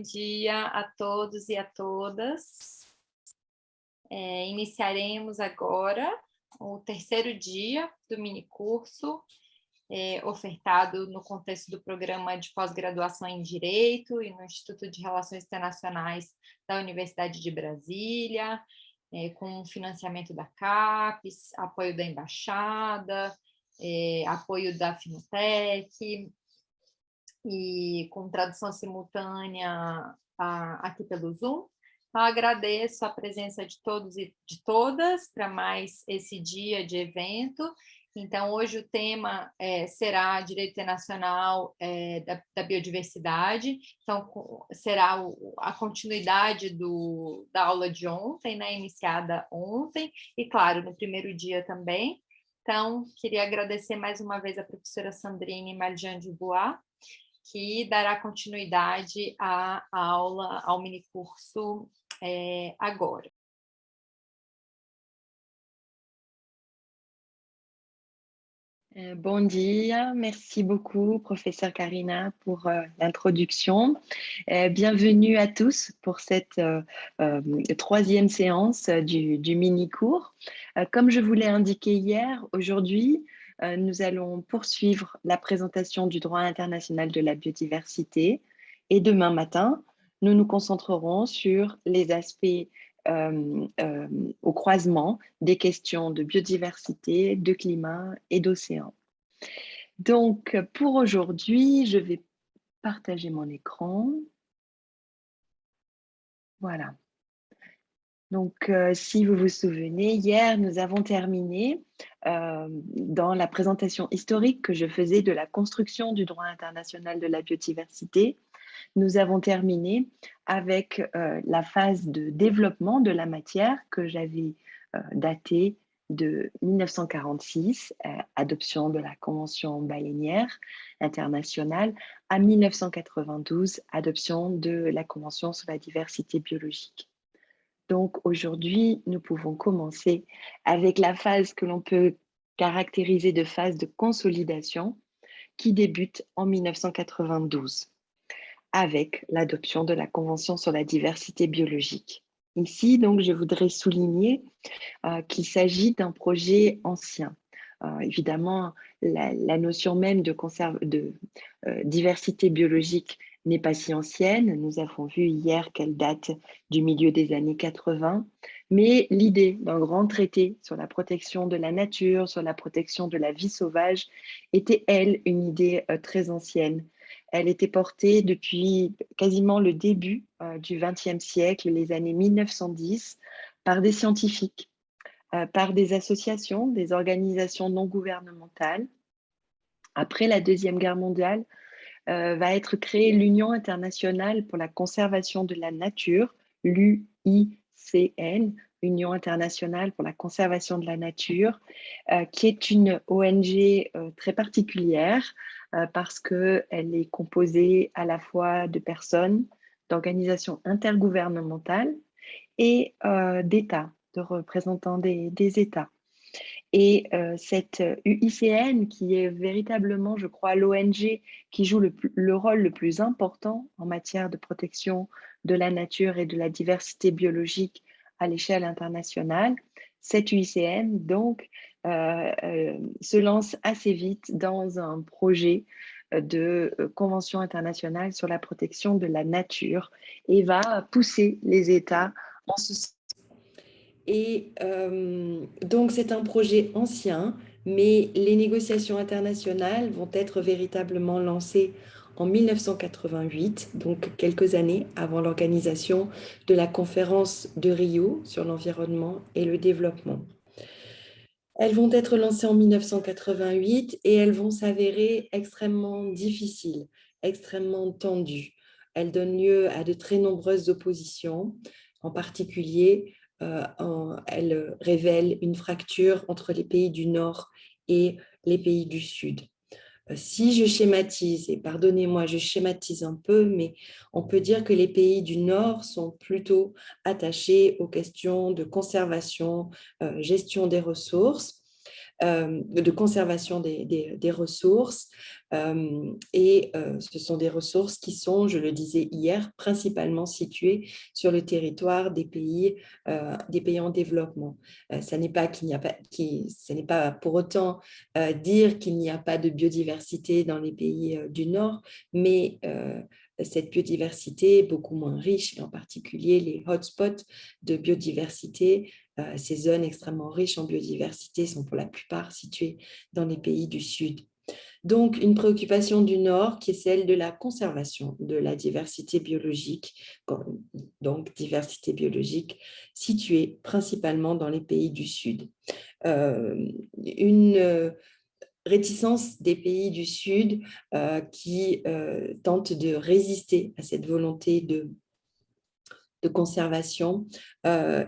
dia a todos e a todas. Iniciaremos agora o terceiro dia do minicurso, ofertado no contexto do programa de pós-graduação em Direito e no Instituto de Relações Internacionais da Universidade de Brasília, com financiamento da CAPES, apoio da Embaixada, apoio da Finutec, e com tradução simultânea aqui pelo Zoom. Então, agradeço a presença de todos e de todas para mais esse dia de evento. Então, hoje o tema será Direito Internacional da Biodiversidade. Então, será a continuidade da aula de ontem, né, iniciada ontem, e, claro, no primeiro dia também. Então, queria agradecer mais uma vez a professora Sandrine Marjan Dubois, que dará continuidade à aula, ao minicurso agora. Bon dia, merci beaucoup, professeur Karina, pour l'introduction. Bienvenue à tous pour cette troisième séance du mini-cours. Comme je vous l'ai indiqué hier, aujourd'hui, nous allons poursuivre la présentation du droit international de la biodiversité et demain matin, nous nous concentrerons sur les aspects au croisement des questions de biodiversité, de climat et d'océan. Donc, pour aujourd'hui, je vais partager mon écran. Voilà. Donc, si vous vous souvenez, hier, nous avons terminé dans la présentation historique que je faisais de la construction du droit international de la biodiversité. Nous avons terminé avec la phase de développement de la matière que j'avais datée de 1946, adoption de la Convention baleinière internationale, à 1992, adoption de la Convention sur la diversité biologique. Donc aujourd'hui, nous pouvons commencer avec la phase que l'on peut caractériser de phase de consolidation qui débute en 1992. Avec l'adoption de la Convention sur la diversité biologique. Ici, donc, je voudrais souligner qu'il s'agit d'un projet ancien. Évidemment, la notion même de diversité biologique n'est pas si ancienne. Nous avons vu hier qu'elle date du milieu des années 80, mais l'idée d'un grand traité sur la protection de la nature, sur la protection de la vie sauvage, était, elle, une idée très ancienne. Elle était portée depuis quasiment le début du XXe siècle, les années 1910, par des scientifiques, par des associations, des organisations non gouvernementales. Après la Deuxième Guerre mondiale, va être créée l'Union internationale pour la conservation de la nature, l'UICN, Union internationale pour la conservation de la nature, qui est une ONG très particulière parce qu'elle est composée à la fois de personnes, d'organisations intergouvernementales et d'États, de représentants des États. Et cette UICN, qui est véritablement, je crois, l'ONG qui joue le rôle le plus important en matière de protection de la nature et de la diversité biologique à l'échelle internationale, cette UICN, donc, se lance assez vite dans un projet de convention internationale sur la protection de la nature et va pousser les États en ce sens. Et donc, c'est un projet ancien, mais les négociations internationales vont être véritablement lancées en 1988, donc quelques années avant l'organisation de la conférence de Rio sur l'environnement et le développement. Elles vont être lancées en 1988 et elles vont s'avérer extrêmement difficiles, extrêmement tendues. Elles donnent lieu à de très nombreuses oppositions, en particulier elle révèle une fracture entre les pays du Nord et les pays du Sud. Si je schématise, et pardonnez-moi, je schématise un peu, mais on peut dire que les pays du Nord sont plutôt attachés aux questions de conservation, gestion des ressources, de conservation des ressources. Ce sont des ressources qui sont, je le disais hier, principalement situées sur le territoire des pays en développement. Ce n'est pas pour autant dire qu'il n'y a pas de biodiversité dans les pays du Nord, mais cette biodiversité est beaucoup moins riche, et en particulier les hotspots de biodiversité. Ces zones extrêmement riches en biodiversité sont pour la plupart situées dans les pays du Sud. Donc, une préoccupation du Nord qui est celle de la conservation de la diversité biologique, donc diversité biologique située principalement dans les pays du Sud. Une réticence des pays du Sud qui tentent de résister à cette volonté de conservation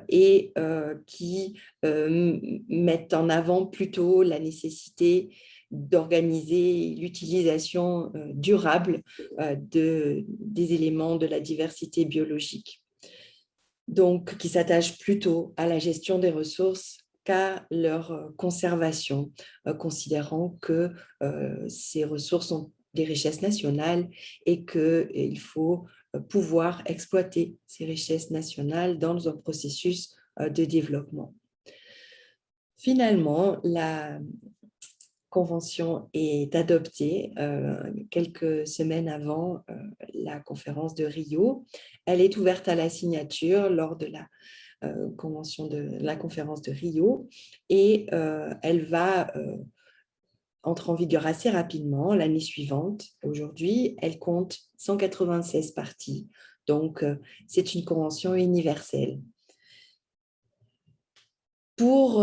et qui mettent en avant plutôt la nécessité d'organiser l'utilisation durable des éléments de la diversité biologique. Donc, qui s'attachent plutôt à la gestion des ressources qu'à leur conservation, considérant que ces ressources sont des richesses nationales et qu'il faut pouvoir exploiter ces richesses nationales dans un processus de développement. Finalement, la convention est adoptée quelques semaines avant la conférence de Rio. Elle est ouverte à la signature lors de la la conférence de Rio et elle va entrer en vigueur assez rapidement l'année suivante. Aujourd'hui, elle compte 196 parties, donc c'est une convention universelle. Pour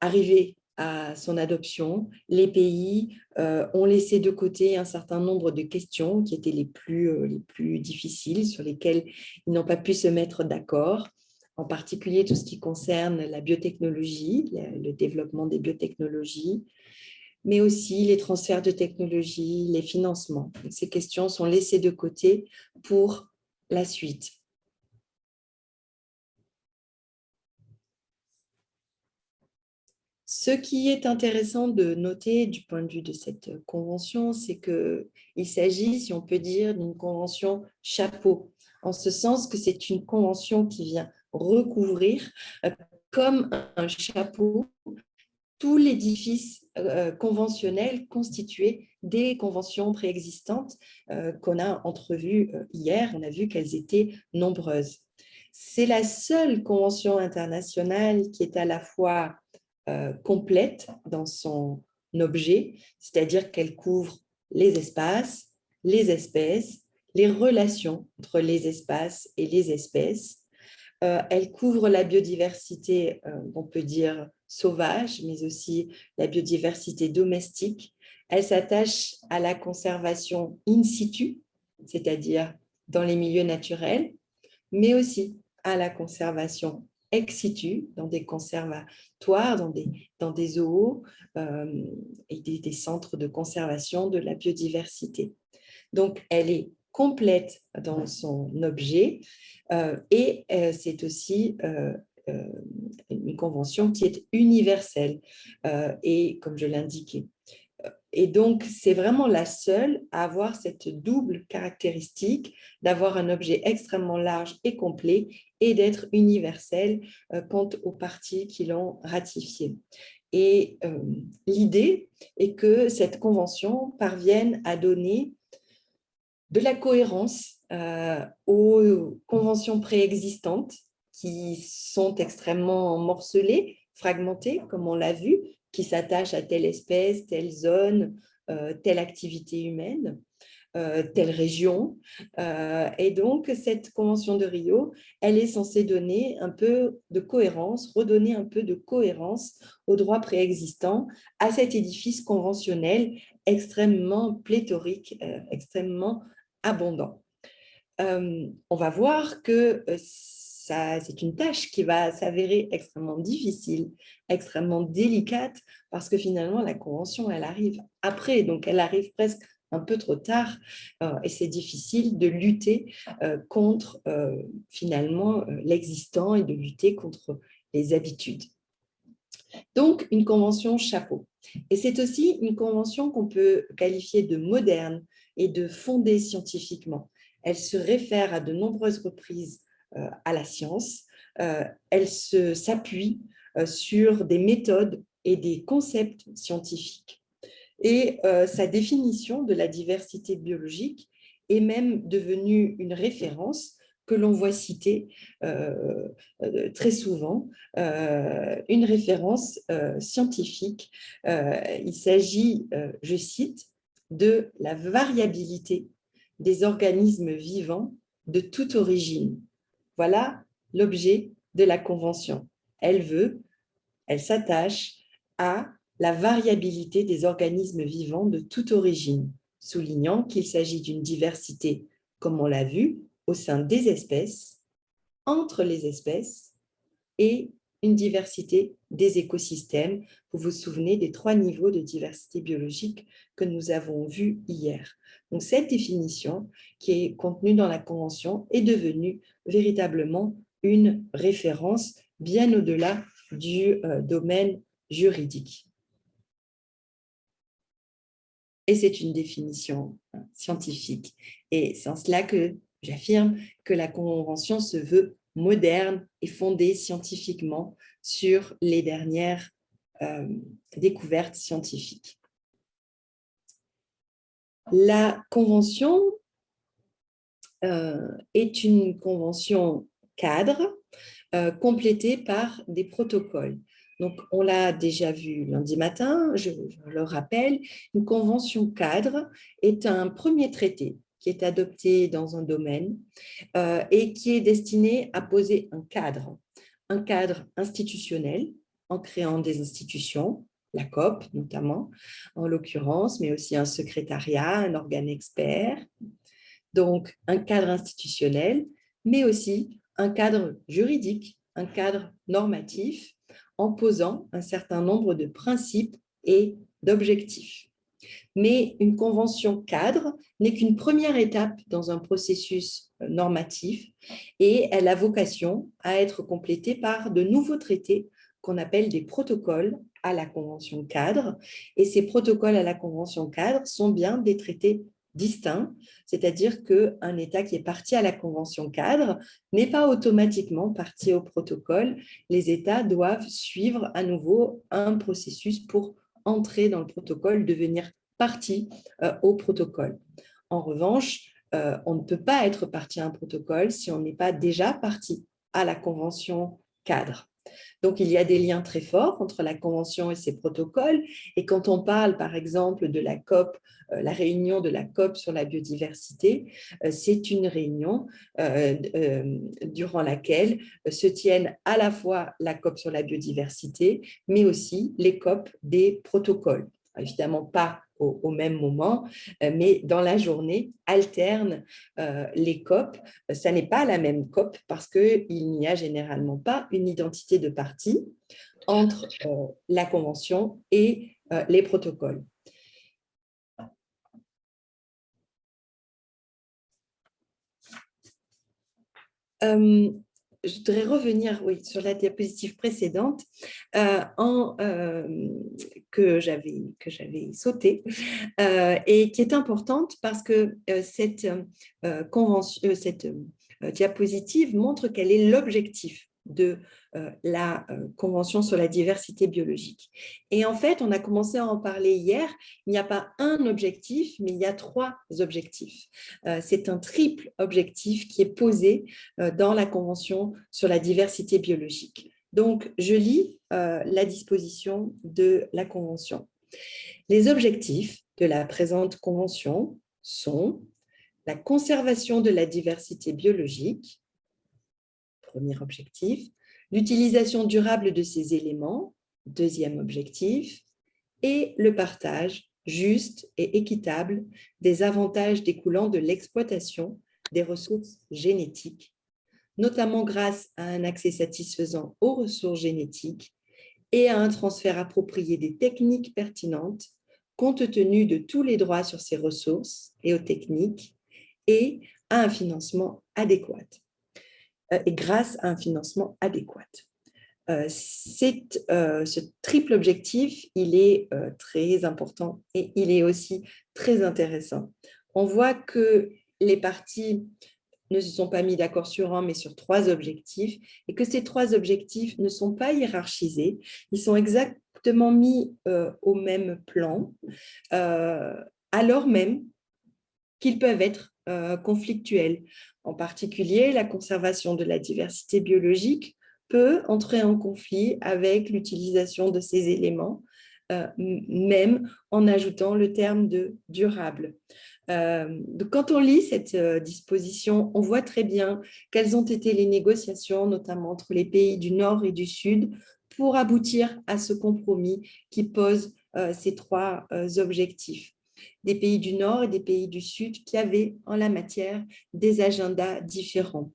arriver à son adoption, les pays ont laissé de côté un certain nombre de questions qui étaient les plus difficiles, sur lesquelles ils n'ont pas pu se mettre d'accord, en particulier tout ce qui concerne la biotechnologie, le développement des biotechnologies, mais aussi les transferts de technologies, les financements. Donc, ces questions sont laissées de côté pour la suite. Ce qui est intéressant de noter du point de vue de cette convention, c'est qu'il s'agit, si on peut dire, d'une convention chapeau, en ce sens que c'est une convention qui vient recouvrir comme un chapeau tout l'édifice conventionnel constitué des conventions préexistantes qu'on a entrevues hier. On a vu qu'elles étaient nombreuses. C'est la seule convention internationale qui est à la fois complète dans son objet, c'est-à-dire qu'elle couvre les espaces, les espèces, les relations entre les espaces et les espèces. Elle couvre la biodiversité, on peut dire sauvage, mais aussi la biodiversité domestique. Elle s'attache à la conservation in situ, c'est-à-dire dans les milieux naturels, mais aussi à la conservation ex situ, dans des conservatoires, dans des zoos et des centres de conservation de la biodiversité. Donc, elle est complète dans son objet et c'est aussi une convention qui est universelle et comme je l'indiquais. Et donc, c'est vraiment la seule à avoir cette double caractéristique d'avoir un objet extrêmement large et complet et d'être universelle quant aux parties qui l'ont ratifiée. Et l'idée est que cette convention parvienne à donner de la cohérence aux conventions préexistantes qui sont extrêmement morcelées, fragmentées, comme on l'a vu, qui s'attachent à telle espèce, telle zone, telle activité humaine, telle région. Et donc, cette convention de Rio, elle est censée donner un peu de cohérence, redonner un peu de cohérence au droit préexistant, à cet édifice conventionnel extrêmement pléthorique, extrêmement abondant. On va voir que c'est une tâche qui va s'avérer extrêmement difficile, extrêmement délicate, parce que finalement, la convention, elle arrive après, donc elle arrive presque un peu trop tard, et c'est difficile de lutter contre finalement l'existant et de lutter contre les habitudes. Donc, une convention chapeau. Et c'est aussi une convention qu'on peut qualifier de moderne et de fondée scientifiquement. Elle se réfère à de nombreuses reprises à la science. Elle s'appuie sur des méthodes et des concepts scientifiques. Et sa définition de la diversité biologique est même devenue une référence que l'on voit citer très souvent, une référence scientifique. Il s'agit, je cite, de la variabilité des organismes vivants de toute origine. Voilà l'objet de la Convention. Elle s'attache à la variabilité des organismes vivants de toute origine, soulignant qu'il s'agit d'une diversité, comme on l'a vu, au sein des espèces, entre les espèces et une diversité des écosystèmes. Vous vous souvenez des 3 niveaux de diversité biologique que nous avons vus hier. Donc, cette définition qui est contenue dans la Convention est devenue véritablement une référence bien au-delà du domaine juridique. Et c'est une définition scientifique. Et c'est en cela que j'affirme que la Convention se veut moderne et fondée scientifiquement sur les dernières découvertes scientifiques. La Convention est une convention cadre complétée par des protocoles. Donc, on l'a déjà vu lundi matin, je le rappelle, une convention cadre est un premier traité qui est adopté dans un domaine et qui est destiné à poser un cadre institutionnel en créant des institutions, la COP notamment, en l'occurrence, mais aussi un secrétariat, un organe expert. Donc, un cadre institutionnel, mais aussi un cadre juridique, un cadre normatif, en posant un certain nombre de principes et d'objectifs. Mais une convention cadre n'est qu'une première étape dans un processus normatif et elle a vocation à être complétée par de nouveaux traités qu'on appelle des protocoles à la convention cadre. Et ces protocoles à la convention cadre sont bien des traités distincts, c'est-à-dire qu'un État qui est parti à la convention cadre n'est pas automatiquement parti au protocole. Les États doivent suivre à nouveau un processus pour entrer dans le protocole, devenir partie au protocole. En revanche, on ne peut pas être partie à un protocole si on n'est pas déjà parti à la convention cadre. Donc, il y a des liens très forts entre la Convention et ses protocoles. Et quand on parle, par exemple, de la COP, la réunion de la COP sur la biodiversité, c'est une réunion durant laquelle se tiennent à la fois la COP sur la biodiversité, mais aussi les COP des protocoles. Évidemment, pas au même moment, mais dans la journée, alternent les COP. Ça n'est pas la même COP parce qu'il n'y a généralement pas une identité de partie entre la Convention et les protocoles. Je voudrais revenir sur la diapositive précédente que j'avais sautée et qui est importante parce que cette diapositive montre quel est l'objectif de la Convention sur la diversité biologique. Et en fait, on a commencé à en parler hier, il n'y a pas un objectif, mais il y a 3 objectifs. C'est un triple objectif qui est posé dans la Convention sur la diversité biologique. Donc, je lis la disposition de la Convention. Les objectifs de la présente Convention sont la conservation de la diversité biologique, premier objectif, l'utilisation durable de ces éléments, deuxième objectif, et le partage juste et équitable des avantages découlant de l'exploitation des ressources génétiques, notamment grâce à un accès satisfaisant aux ressources génétiques et à un transfert approprié des techniques pertinentes, compte tenu de tous les droits sur ces ressources et aux techniques, et à un financement adéquat. Et grâce à un financement adéquat. Ce triple objectif, il est très important et il est aussi très intéressant. On voit que les parties ne se sont pas mis d'accord sur un, mais sur 3 objectifs, et que ces 3 objectifs ne sont pas hiérarchisés, ils sont exactement mis au même plan, alors même qu'ils peuvent être conflictuels. En particulier, la conservation de la diversité biologique peut entrer en conflit avec l'utilisation de ces éléments, même en ajoutant le terme de durable. Donc quand on lit cette disposition, on voit très bien quelles ont été les négociations, notamment entre les pays du Nord et du Sud, pour aboutir à ce compromis qui pose ces 3 objectifs. Des pays du Nord et des pays du Sud qui avaient en la matière des agendas différents.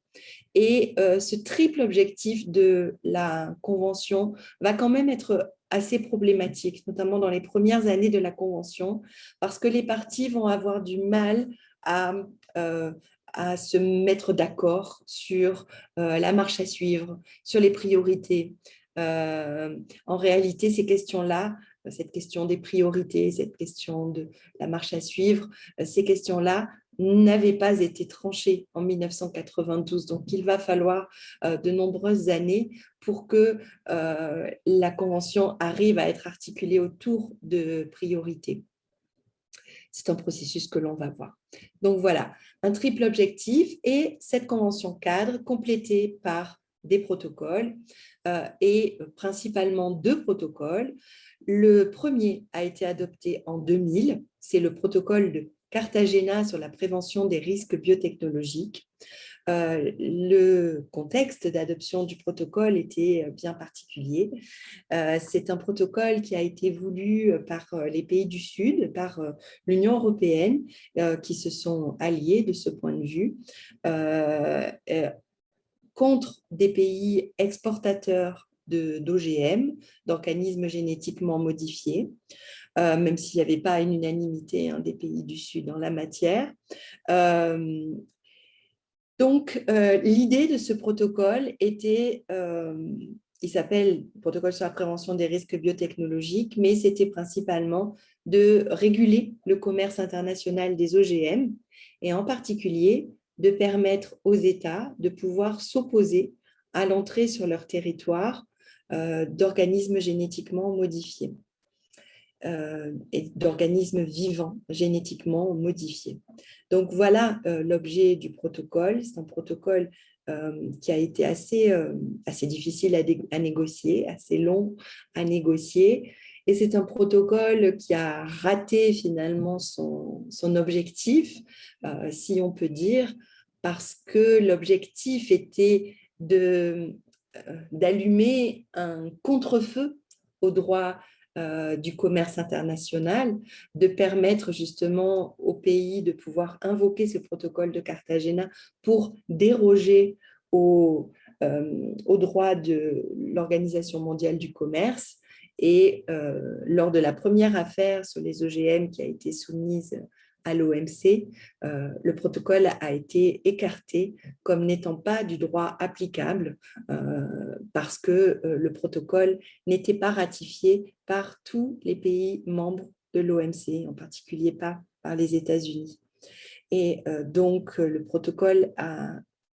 Et ce triple objectif de la Convention va quand même être assez problématique, notamment dans les premières années de la Convention, parce que les parties vont avoir du mal à se mettre d'accord sur la marche à suivre, sur les priorités. En réalité, ces questions-là, cette question des priorités, cette question de la marche à suivre, ces questions-là n'avaient pas été tranchées en 1992. Donc, il va falloir de nombreuses années pour que la Convention arrive à être articulée autour de priorités. C'est un processus que l'on va voir. Donc, voilà, un triple objectif et cette Convention cadre complétée par des protocoles et principalement 2 protocoles. Le premier a été adopté en 2000, c'est le protocole de Cartagena sur la prévention des risques biotechnologiques. Le contexte d'adoption du protocole était bien particulier. C'est un protocole qui a été voulu par les pays du Sud, par l'Union européenne, qui se sont alliés de ce point de vue, contre des pays exportateurs d'OGM, d'organismes génétiquement modifiés, même s'il n'y avait pas une unanimité des pays du Sud en la matière. Donc, l'idée de ce protocole était, il s'appelle protocole sur la prévention des risques biotechnologiques, mais c'était principalement de réguler le commerce international des OGM et en particulier de permettre aux États de pouvoir s'opposer à l'entrée sur leur territoire d'organismes génétiquement modifiés et d'organismes vivants génétiquement modifiés. Donc voilà l'objet du protocole. C'est un protocole qui a été assez difficile à négocier, assez long à négocier. Et c'est un protocole qui a raté finalement son objectif, si on peut dire, parce que l'objectif était d'allumer un contre-feu au droit du commerce international, de permettre justement aux pays de pouvoir invoquer ce protocole de Cartagena pour déroger aux droits de l'Organisation mondiale du commerce. Et lors de la première affaire sur les OGM qui a été soumise à l'OMC, le protocole a été écarté comme n'étant pas du droit applicable parce que le protocole n'était pas ratifié par tous les pays membres de l'OMC, en particulier pas par les États-Unis. Et donc, le protocole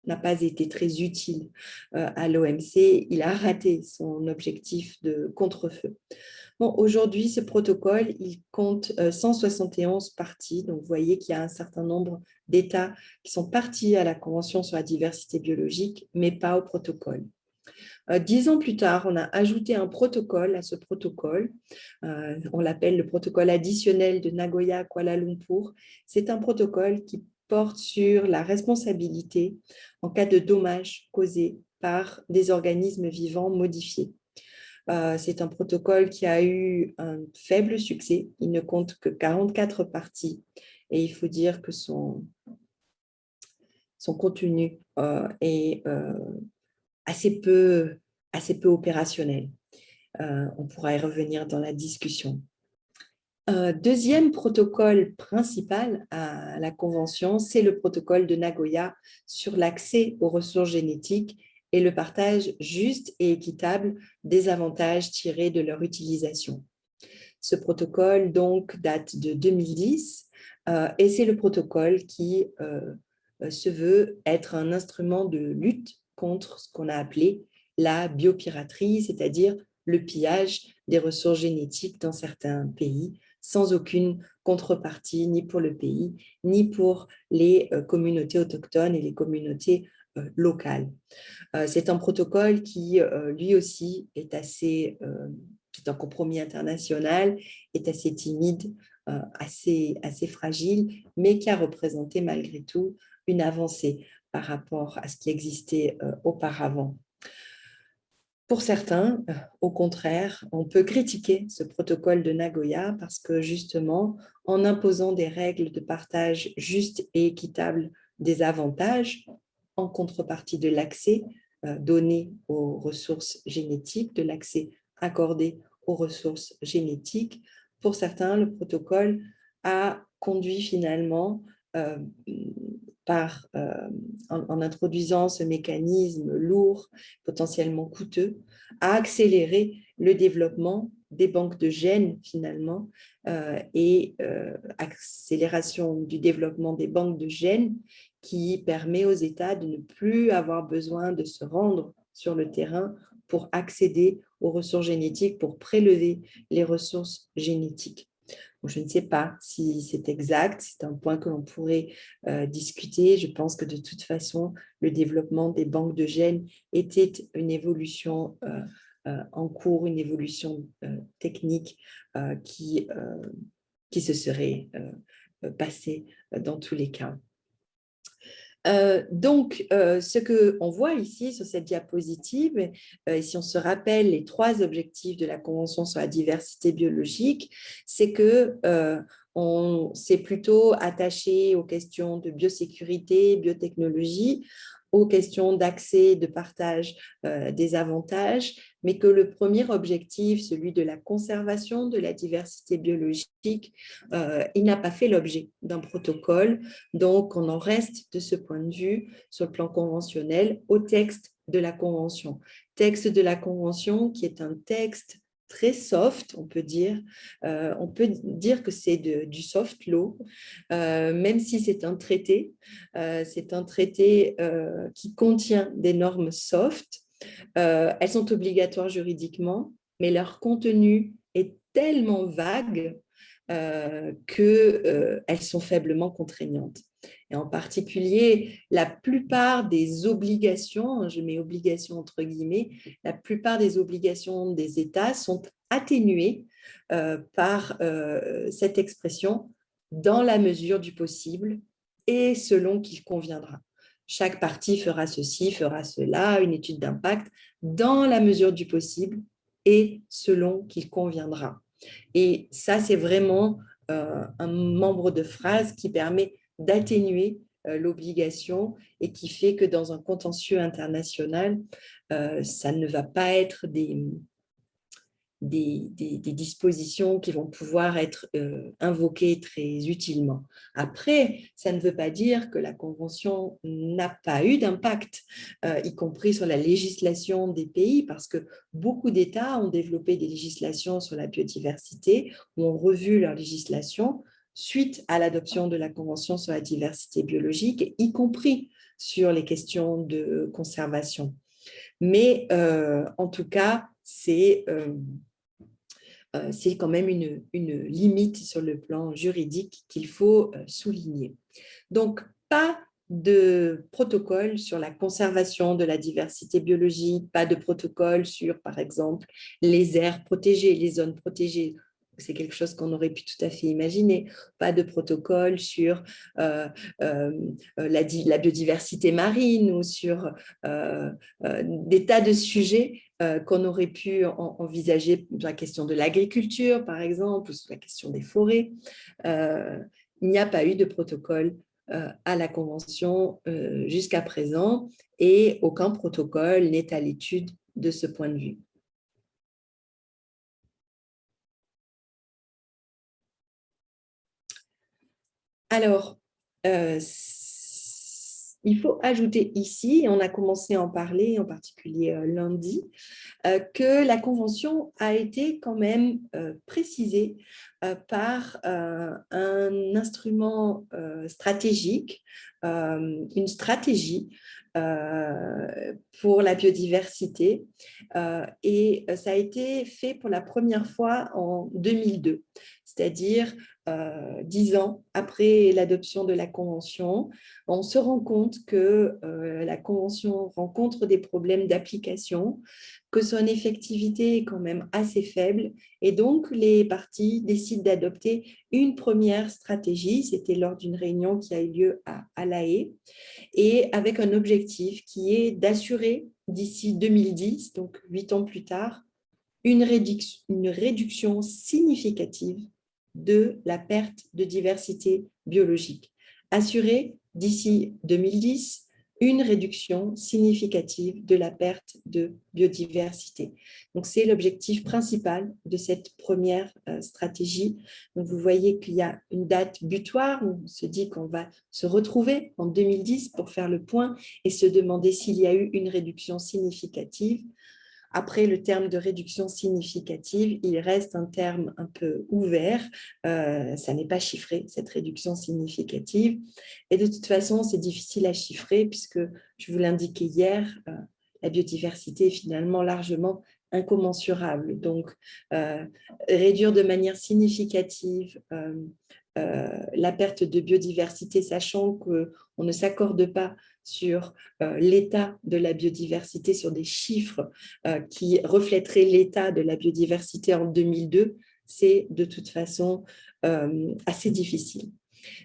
n'a pas été très utile à l'OMC. Il a raté son objectif de contre-feu. Bon, aujourd'hui, ce protocole, il compte 171 parties. Donc, vous voyez qu'il y a un certain nombre d'États qui sont partis à la Convention sur la diversité biologique, mais pas au protocole. 10 ans plus tard, on a ajouté un protocole à ce protocole. On l'appelle le protocole additionnel de Nagoya-Kuala Lumpur. C'est un protocole qui porte sur la responsabilité en cas de dommages causés par des organismes vivants modifiés. C'est un protocole qui a eu un faible succès. Il ne compte que 44 parties et il faut dire que son contenu est assez peu opérationnel. On pourra y revenir dans la discussion. Deuxième protocole principal à la Convention, c'est le protocole de Nagoya sur l'accès aux ressources génétiques et le partage juste et équitable des avantages tirés de leur utilisation. Ce protocole, donc, date de 2010 et c'est le protocole qui se veut être un instrument de lutte contre ce qu'on a appelé la biopiraterie, c'est-à-dire le pillage des ressources génétiques dans certains pays, sans aucune contrepartie, ni pour le pays, ni pour les communautés autochtones et les communautés locales. C'est un protocole qui, lui aussi, c'est un compromis international, est assez timide, assez fragile, mais qui a représenté malgré tout une avancée par rapport à ce qui existait auparavant. Pour certains, au contraire, on peut critiquer ce protocole de Nagoya parce que justement, en imposant des règles de partage juste et équitable des avantages, en contrepartie de l'accès donné aux ressources génétiques, de l'accès accordé aux ressources génétiques, pour certains, le protocole a conduit finalement en introduisant ce mécanisme lourd, potentiellement coûteux, à accélérer le développement des banques de gènes finalement et accélération du développement des banques de gènes qui permet aux États de ne plus avoir besoin de se rendre sur le terrain pour accéder aux ressources génétiques, pour prélever les ressources génétiques. Je ne sais pas si c'est exact, c'est un point que l'on pourrait discuter. Je pense que de toute façon, le développement des banques de gènes était une évolution en cours, une évolution technique qui se serait passée dans tous les cas. Donc, ce qu'on voit ici sur cette diapositive, si on se rappelle les 3 objectifs de la Convention sur la diversité biologique, c'est que on s'est plutôt attaché aux questions de biosécurité, biotechnologie, aux questions d'accès, de partage des avantages, mais que le premier objectif, celui de la conservation de la diversité biologique, il n'a pas fait l'objet d'un protocole. Donc, on en reste de ce point de vue, sur le plan conventionnel, au texte de la Convention. Texte de la Convention qui est un texte très soft, on peut dire. On peut dire que c'est du soft law, même si c'est un traité. C'est un traité qui contient des normes soft. Elles sont obligatoires juridiquement, mais leur contenu est tellement vague qu'elles sont faiblement contraignantes. Et en particulier, la plupart des obligations, je mets obligations entre guillemets, la plupart des obligations des États sont atténuées par cette expression dans la mesure du possible et selon qu'il conviendra. Chaque partie fera ceci, fera cela, une étude d'impact dans la mesure du possible et selon qu'il conviendra. Et ça, c'est vraiment un membre de phrase qui permet d'atténuer l'obligation et qui fait que dans un contentieux international, ça ne va pas être des dispositions qui vont pouvoir être invoquées très utilement. Après, ça ne veut pas dire que la Convention n'a pas eu d'impact, y compris sur la législation des pays, parce que beaucoup d'États ont développé des législations sur la biodiversité, ou ont revu leur législation suite à l'adoption de la Convention sur la diversité biologique, y compris sur les questions de conservation. Mais en tout cas, c'est quand même une limite sur le plan juridique qu'il faut souligner. Donc, pas de protocole sur la conservation de la diversité biologique, pas de protocole sur, par exemple, les aires protégées, les zones protégées. C'est quelque chose qu'on aurait pu tout à fait imaginer. Pas de protocole sur la biodiversité marine ou sur des tas de sujets qu'on aurait pu envisager sur la question de l'agriculture, par exemple, ou sur la question des forêts. Il n'y a pas eu de protocole à la Convention jusqu'à présent et aucun protocole n'est à l'étude de ce point de vue. Alors, il faut ajouter ici, et on a commencé à en parler, en particulier lundi, que la Convention a été quand même précisée par un instrument stratégique, une stratégie pour la biodiversité, et ça a été fait pour la première fois en 2002, c'est-à-dire 10 ans après l'adoption de la Convention. On se rend compte que la Convention rencontre des problèmes d'application, que son effectivité est quand même assez faible, et donc les parties décident d'adopter une première stratégie. C'était lors d'une réunion qui a eu lieu à La Haye, et avec un objectif qui est d'assurer d'ici 2010, donc 8 ans plus tard, une réduction significative de la perte de diversité biologique. Assurer d'ici 2010 une réduction significative de la perte de biodiversité. Donc, c'est l'objectif principal de cette première stratégie. Donc, vous voyez qu'il y a une date butoir. On se dit qu'on va se retrouver en 2010 pour faire le point et se demander s'il y a eu une réduction significative. Après le terme de réduction significative, il reste un terme un peu ouvert. Ça n'est pas chiffré, cette réduction significative. Et de toute façon, c'est difficile à chiffrer puisque, je vous l'indiquais hier, la biodiversité est finalement largement incommensurable. Donc, réduire de manière significative la perte de biodiversité, sachant qu'on ne s'accorde pas sur l'état de la biodiversité, sur des chiffres qui reflèteraient l'état de la biodiversité en 2002, c'est de toute façon assez difficile.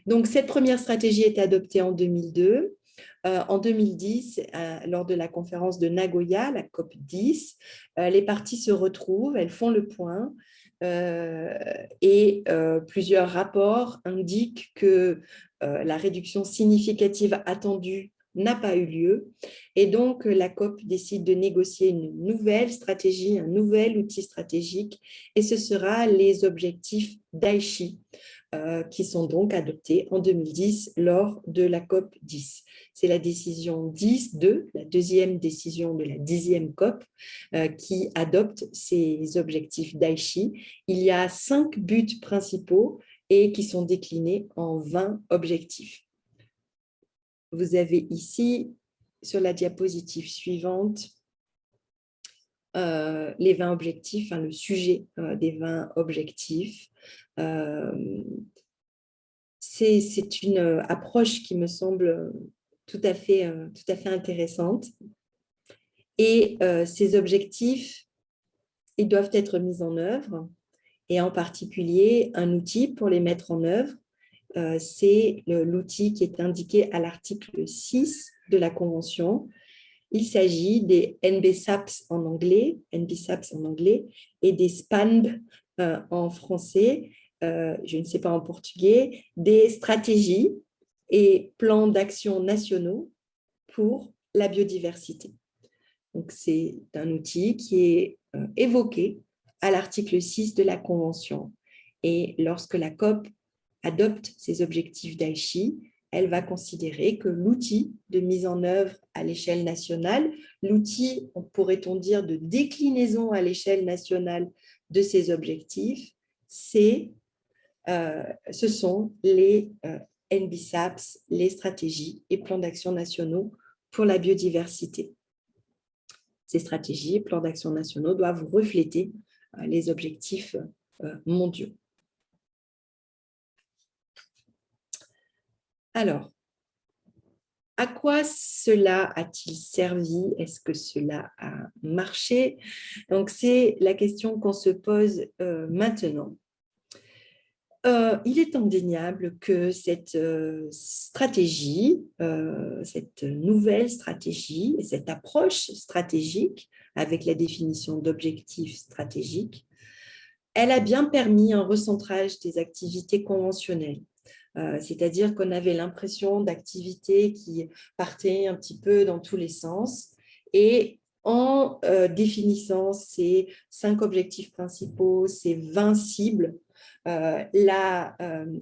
Donc, cette première stratégie est adoptée en 2002. En 2010, lors de la conférence de Nagoya, la COP10, les parties se retrouvent, elles font le point, et plusieurs rapports indiquent que la réduction significative attendue n'a pas eu lieu, et donc la COP décide de négocier une nouvelle stratégie, un nouvel outil stratégique, et ce sera les objectifs d'Aichi, qui sont donc adoptés en 2010 lors de la COP 10. C'est la décision 10.2, la deuxième décision de la 10e COP, qui adopte ces objectifs d'Aichi. Il y a 5 buts principaux et qui sont déclinés en 20 objectifs. Vous avez ici, sur la diapositive suivante, les 20 objectifs, le sujet des 20 objectifs. C'est une approche qui me semble tout à fait intéressante. Et ces objectifs, ils doivent être mis en œuvre, et en particulier, un outil pour les mettre en œuvre, c'est l'outil qui est indiqué à l'article 6 de la Convention. Il s'agit des NBSAPS en anglais, et des SPANB en français, je ne sais pas en portugais, des stratégies et plans d'action nationaux pour la biodiversité. Donc, c'est un outil qui est évoqué à l'article 6 de la Convention. Et lorsque la COP adopte ces objectifs d'Aichi, elle va considérer que l'outil de mise en œuvre à l'échelle nationale, l'outil, pourrait-on dire, de déclinaison à l'échelle nationale de ces objectifs, ce sont les NBSAPS, les stratégies et plans d'action nationaux pour la biodiversité. Ces stratégies et plans d'action nationaux doivent refléter les objectifs mondiaux. Alors, à quoi cela a-t-il servi? Est-ce que cela a marché? Donc, c'est la question qu'on se pose maintenant. Il est indéniable que cette stratégie, cette nouvelle stratégie, cette approche stratégique avec la définition d'objectifs stratégiques, elle a bien permis un recentrage des activités conventionnelles. C'est-à-dire qu'on avait l'impression d'activités qui partaient un petit peu dans tous les sens, et en définissant ces 5 objectifs principaux, ces 20 cibles, la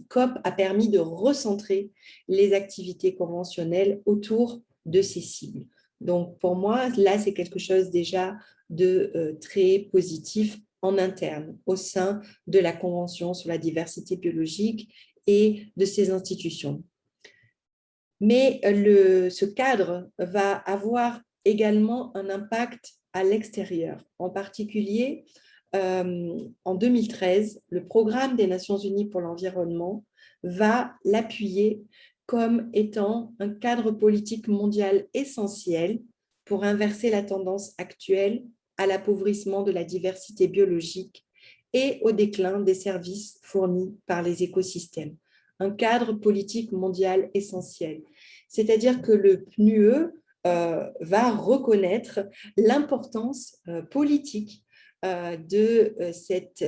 COP a permis de recentrer les activités conventionnelles autour de ces cibles. Donc, pour moi, là, c'est quelque chose déjà de très positif en interne, au sein de la Convention sur la diversité biologique et de ses institutions. Mais ce cadre va avoir également un impact à l'extérieur. En particulier, en 2013, le Programme des Nations Unies pour l'environnement va l'appuyer comme étant un cadre politique mondial essentiel pour inverser la tendance actuelle à l'appauvrissement de la diversité biologique et au déclin des services fournis par les écosystèmes. Un cadre politique mondial essentiel. C'est-à-dire que le PNUE va reconnaître l'importance politique de cette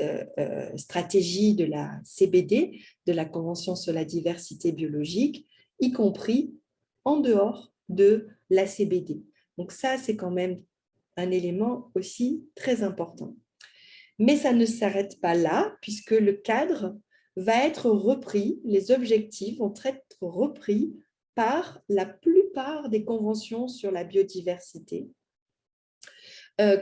stratégie de la CBD, de la Convention sur la diversité biologique, y compris en dehors de la CBD. Donc ça, c'est quand même un élément aussi très important. Mais ça ne s'arrête pas là, puisque le cadre va être repris, les objectifs vont être repris par la plupart des conventions sur la biodiversité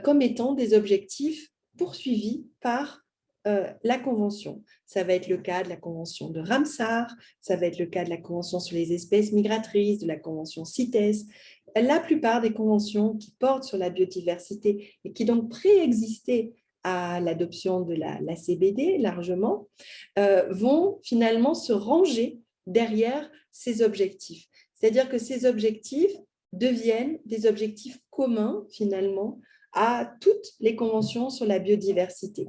comme étant des objectifs poursuivis par la Convention. Ça va être le cas de la Convention de Ramsar, ça va être le cas de la Convention sur les espèces migratrices, de la Convention CITES. La plupart des conventions qui portent sur la biodiversité et qui donc préexistaient à l'adoption de la CBD largement, vont finalement se ranger derrière ces objectifs. C'est-à-dire que ces objectifs deviennent des objectifs communs finalement à toutes les conventions sur la biodiversité.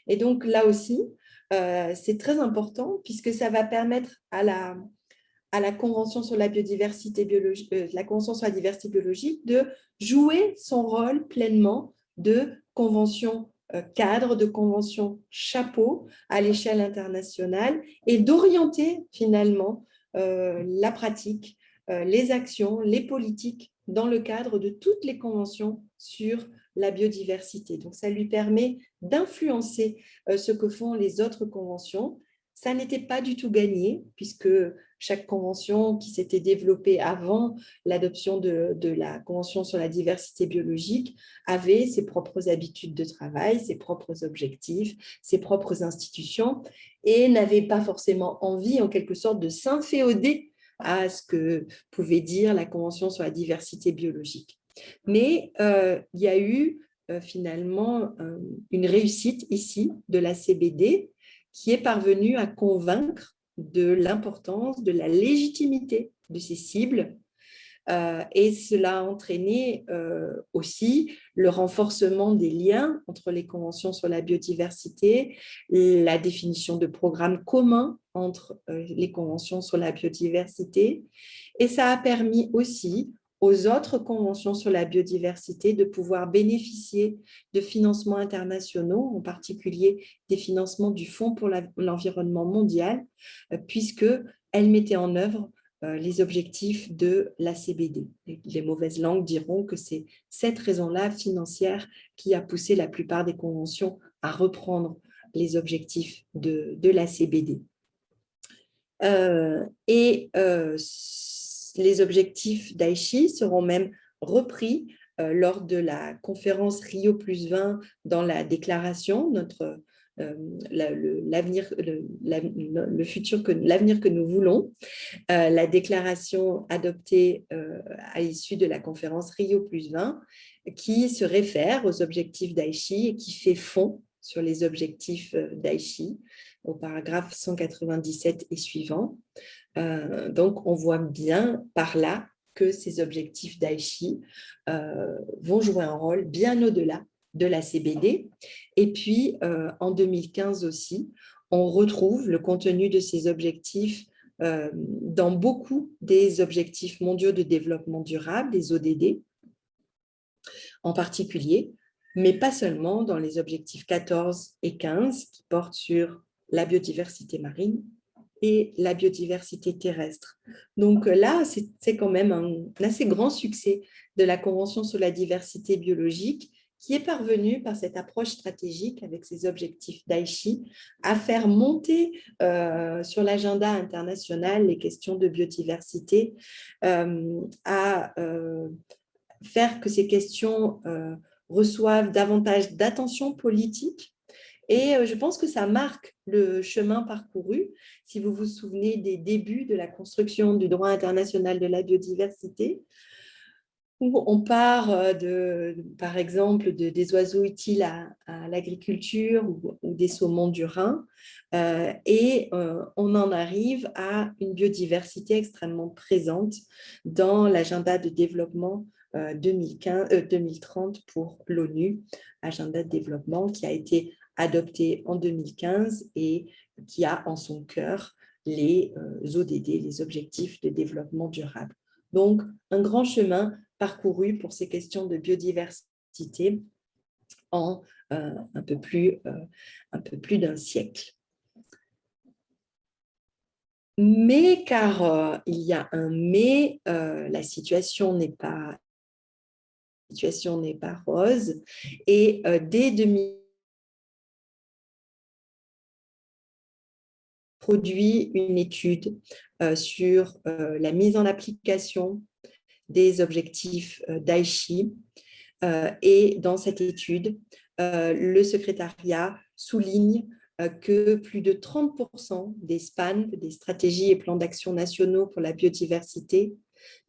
Et donc là aussi, c'est très important puisque ça va permettre à la Convention sur la biodiversité biologique, la Convention sur la diversité biologique de jouer son rôle pleinement de convention cadre, de convention chapeau à l'échelle internationale et d'orienter finalement la pratique, les actions, les politiques dans le cadre de toutes les conventions sur la biodiversité. Donc, ça lui permet d'influencer ce que font les autres conventions. Ça n'était pas du tout gagné, puisque chaque convention qui s'était développée avant l'adoption de la Convention sur la diversité biologique avait ses propres habitudes de travail, ses propres objectifs, ses propres institutions, et n'avait pas forcément envie, en quelque sorte, de s'inféoder à ce que pouvait dire la Convention sur la diversité biologique. Mais il y a eu finalement une réussite ici de la CBD qui est parvenue à convaincre de l'importance, de la légitimité de ces cibles. Et cela a entraîné aussi le renforcement des liens entre les conventions sur la biodiversité, la définition de programmes communs entre les conventions sur la biodiversité. Et ça a permis aussi aux autres conventions sur la biodiversité de pouvoir bénéficier de financements internationaux, en particulier des financements du Fonds pour l'environnement mondial, puisqu'elles mettaient en œuvre les objectifs de la CBD. Les mauvaises langues diront que c'est cette raison-là financière qui a poussé la plupart des conventions à reprendre les objectifs de la CBD. Les objectifs d'Aichi seront même repris lors de la conférence Rio+20 dans la déclaration, l'avenir que nous voulons, la déclaration adoptée à l'issue de la conférence Rio+20 qui se réfère aux objectifs d'Aichi et qui fait fond sur les objectifs d'Aichi au paragraphe 197 et suivant. Donc, on voit bien par là que ces objectifs d'Aichi vont jouer un rôle bien au-delà de la CBD. Et puis, en 2015 aussi, on retrouve le contenu de ces objectifs dans beaucoup des objectifs mondiaux de développement durable, les ODD en particulier, mais pas seulement dans les objectifs 14 et 15 qui portent sur la biodiversité marine et la biodiversité terrestre. Donc là, c'est quand même un assez grand succès de la Convention sur la diversité biologique qui est parvenu, par cette approche stratégique avec ses objectifs d'Aichi, à faire monter sur l'agenda international les questions de biodiversité, à faire que ces questions reçoivent davantage d'attention politique. Et je pense que ça marque le chemin parcouru. Si vous vous souvenez des débuts de la construction du droit international de la biodiversité, où on part, par exemple, des oiseaux utiles à l'agriculture ou des saumons du Rhin, et on en arrive à une biodiversité extrêmement présente dans l'agenda de développement 2030 pour l'ONU, agenda de développement qui a été adopté en 2015 et qui a en son cœur les ODD, les objectifs de développement durable. Donc, un grand chemin parcouru pour ces questions de biodiversité en un peu plus d'un siècle. Mais, car il y a un mais, la situation n'est pas rose, et dès 2000, produit une étude sur la mise en application des objectifs d'Aichi. Et dans cette étude, le secrétariat souligne que plus de 30% des SPAN, des stratégies et plans d'action nationaux pour la biodiversité,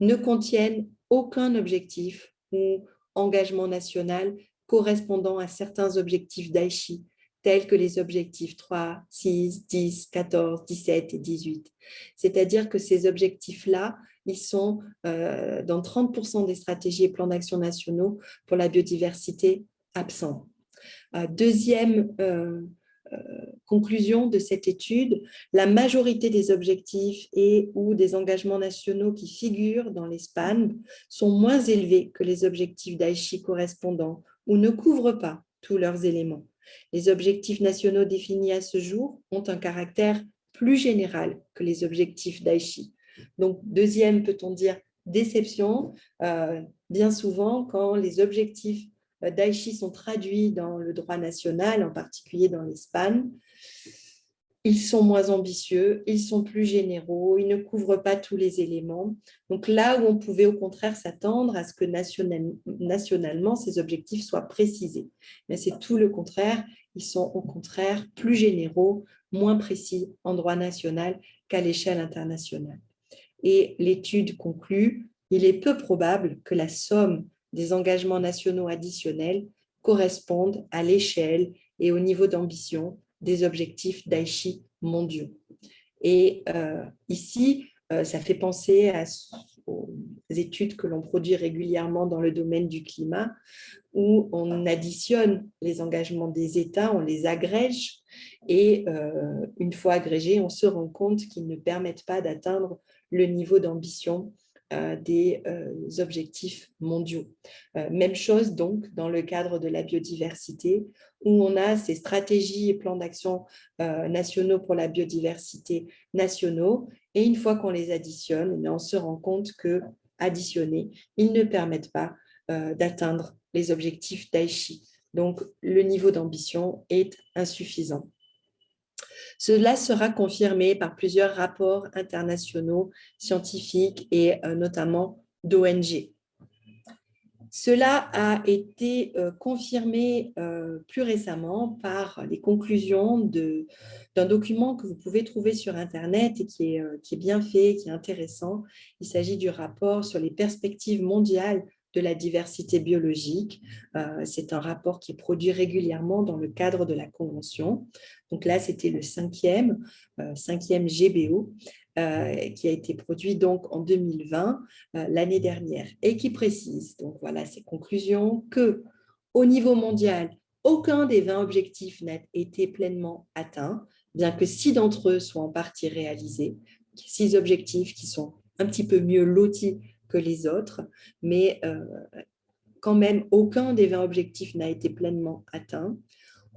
ne contiennent aucun objectif ou engagement national correspondant à certains objectifs d'Aichi, tels que les objectifs 3, 6, 10, 14, 17 et 18. C'est-à-dire que ces objectifs-là, ils sont dans 30% des stratégies et plans d'action nationaux pour la biodiversité absents. Deuxième conclusion de cette étude, la majorité des objectifs et ou des engagements nationaux qui figurent dans les SPAN sont moins élevés que les objectifs d'Aichi correspondants ou ne couvrent pas tous leurs éléments. Les objectifs nationaux définis à ce jour ont un caractère plus général que les objectifs d'Aichi. Donc, deuxième, peut-on dire, déception, bien souvent, quand les objectifs d'Aichi sont traduits dans le droit national, en particulier dans les SPAN, ils sont moins ambitieux, ils sont plus généraux, ils ne couvrent pas tous les éléments. Donc là où on pouvait au contraire s'attendre à ce que nationalement, ces objectifs soient précisés. Mais c'est tout le contraire, ils sont au contraire plus généraux, moins précis en droit national qu'à l'échelle internationale. Et l'étude conclut, il est peu probable que la somme des engagements nationaux additionnels corresponde à l'échelle et au niveau d'ambition des objectifs d'Aichi mondiaux. Et ici, ça fait penser aux études que l'on produit régulièrement dans le domaine du climat, où on additionne les engagements des États, on les agrège, et une fois agrégés, on se rend compte qu'ils ne permettent pas d'atteindre le niveau d'ambition des objectifs mondiaux. Même chose donc dans le cadre de la biodiversité, où on a ces stratégies et plans d'action nationaux pour la biodiversité nationaux, et une fois qu'on les additionne, on se rend compte que, additionnés, ils ne permettent pas d'atteindre les objectifs d'Aichi. Donc, le niveau d'ambition est insuffisant. Cela sera confirmé par plusieurs rapports internationaux, scientifiques et notamment d'ONG. Cela a été confirmé plus récemment par les conclusions d'un document que vous pouvez trouver sur Internet et qui est bien fait, qui est intéressant. Il s'agit du rapport sur les perspectives mondiales de la diversité biologique. C'est un rapport qui est produit régulièrement dans le cadre de la Convention. Donc là, c'était le cinquième GBO, qui a été produit donc en 2020, l'année dernière, et qui précise, donc voilà ces conclusions, qu'au niveau mondial, aucun des 20 objectifs n'a été pleinement atteint, bien que 6 d'entre eux soient en partie réalisés, 6 objectifs qui sont un petit peu mieux lotis que les autres, mais quand même, aucun des 20 objectifs n'a été pleinement atteint.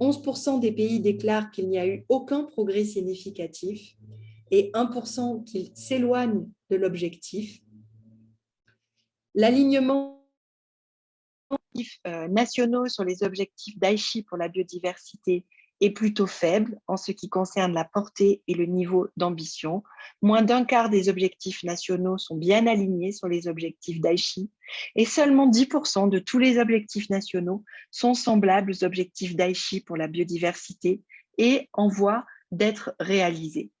11% des pays déclarent qu'il n'y a eu aucun progrès significatif et 1% qu'ils s'éloignent de l'objectif. L'alignement nationaux sur les objectifs d'Aichi pour la biodiversité est plutôt faible en ce qui concerne la portée et le niveau d'ambition. Moins d'un quart des objectifs nationaux sont bien alignés sur les objectifs d'Aichi et seulement 10% de tous les objectifs nationaux sont semblables aux objectifs d'Aichi pour la biodiversité et en voie d'être réalisés.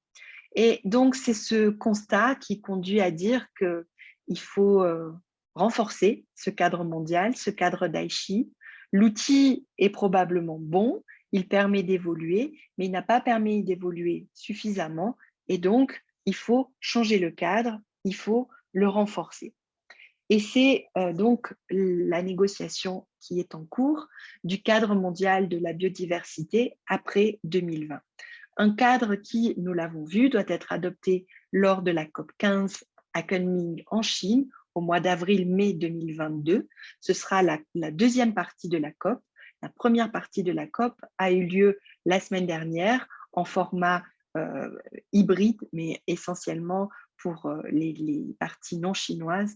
Et donc, c'est ce constat qui conduit à dire qu'il faut renforcer ce cadre mondial, ce cadre d'Aichi. L'outil est probablement bon, il permet d'évoluer, mais il n'a pas permis d'évoluer suffisamment. Et donc, il faut changer le cadre, il faut le renforcer. Et c'est donc la négociation qui est en cours du cadre mondial de la biodiversité après 2020. Un cadre qui, nous l'avons vu, doit être adopté lors de la COP 15 à Kunming en Chine au mois d'avril-mai 2022. Ce sera la deuxième partie de la COP. La première partie de la COP a eu lieu la semaine dernière en format hybride, mais essentiellement pour les parties non chinoises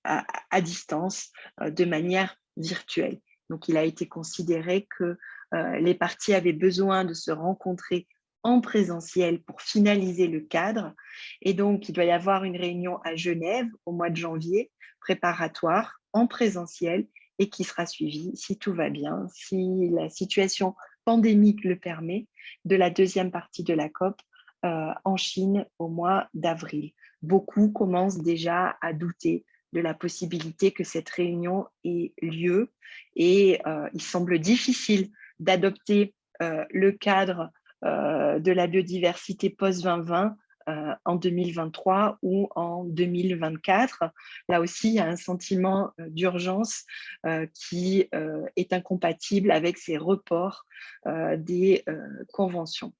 à distance, de manière virtuelle. Donc, il a été considéré que les parties avaient besoin de se rencontrer en présentiel pour finaliser le cadre. Et donc, il doit y avoir une réunion à Genève au mois de janvier, préparatoire, en présentiel, et qui sera suivie, si tout va bien, si la situation pandémique le permet, de la deuxième partie de la COP en Chine au mois d'avril. Beaucoup commencent déjà à douter de la possibilité que cette réunion ait lieu et il semble difficile d'adopter le cadre de la biodiversité post-2020 en 2023 ou en 2024. Là aussi, il y a un sentiment d'urgence qui est incompatible avec ces reports des conventions.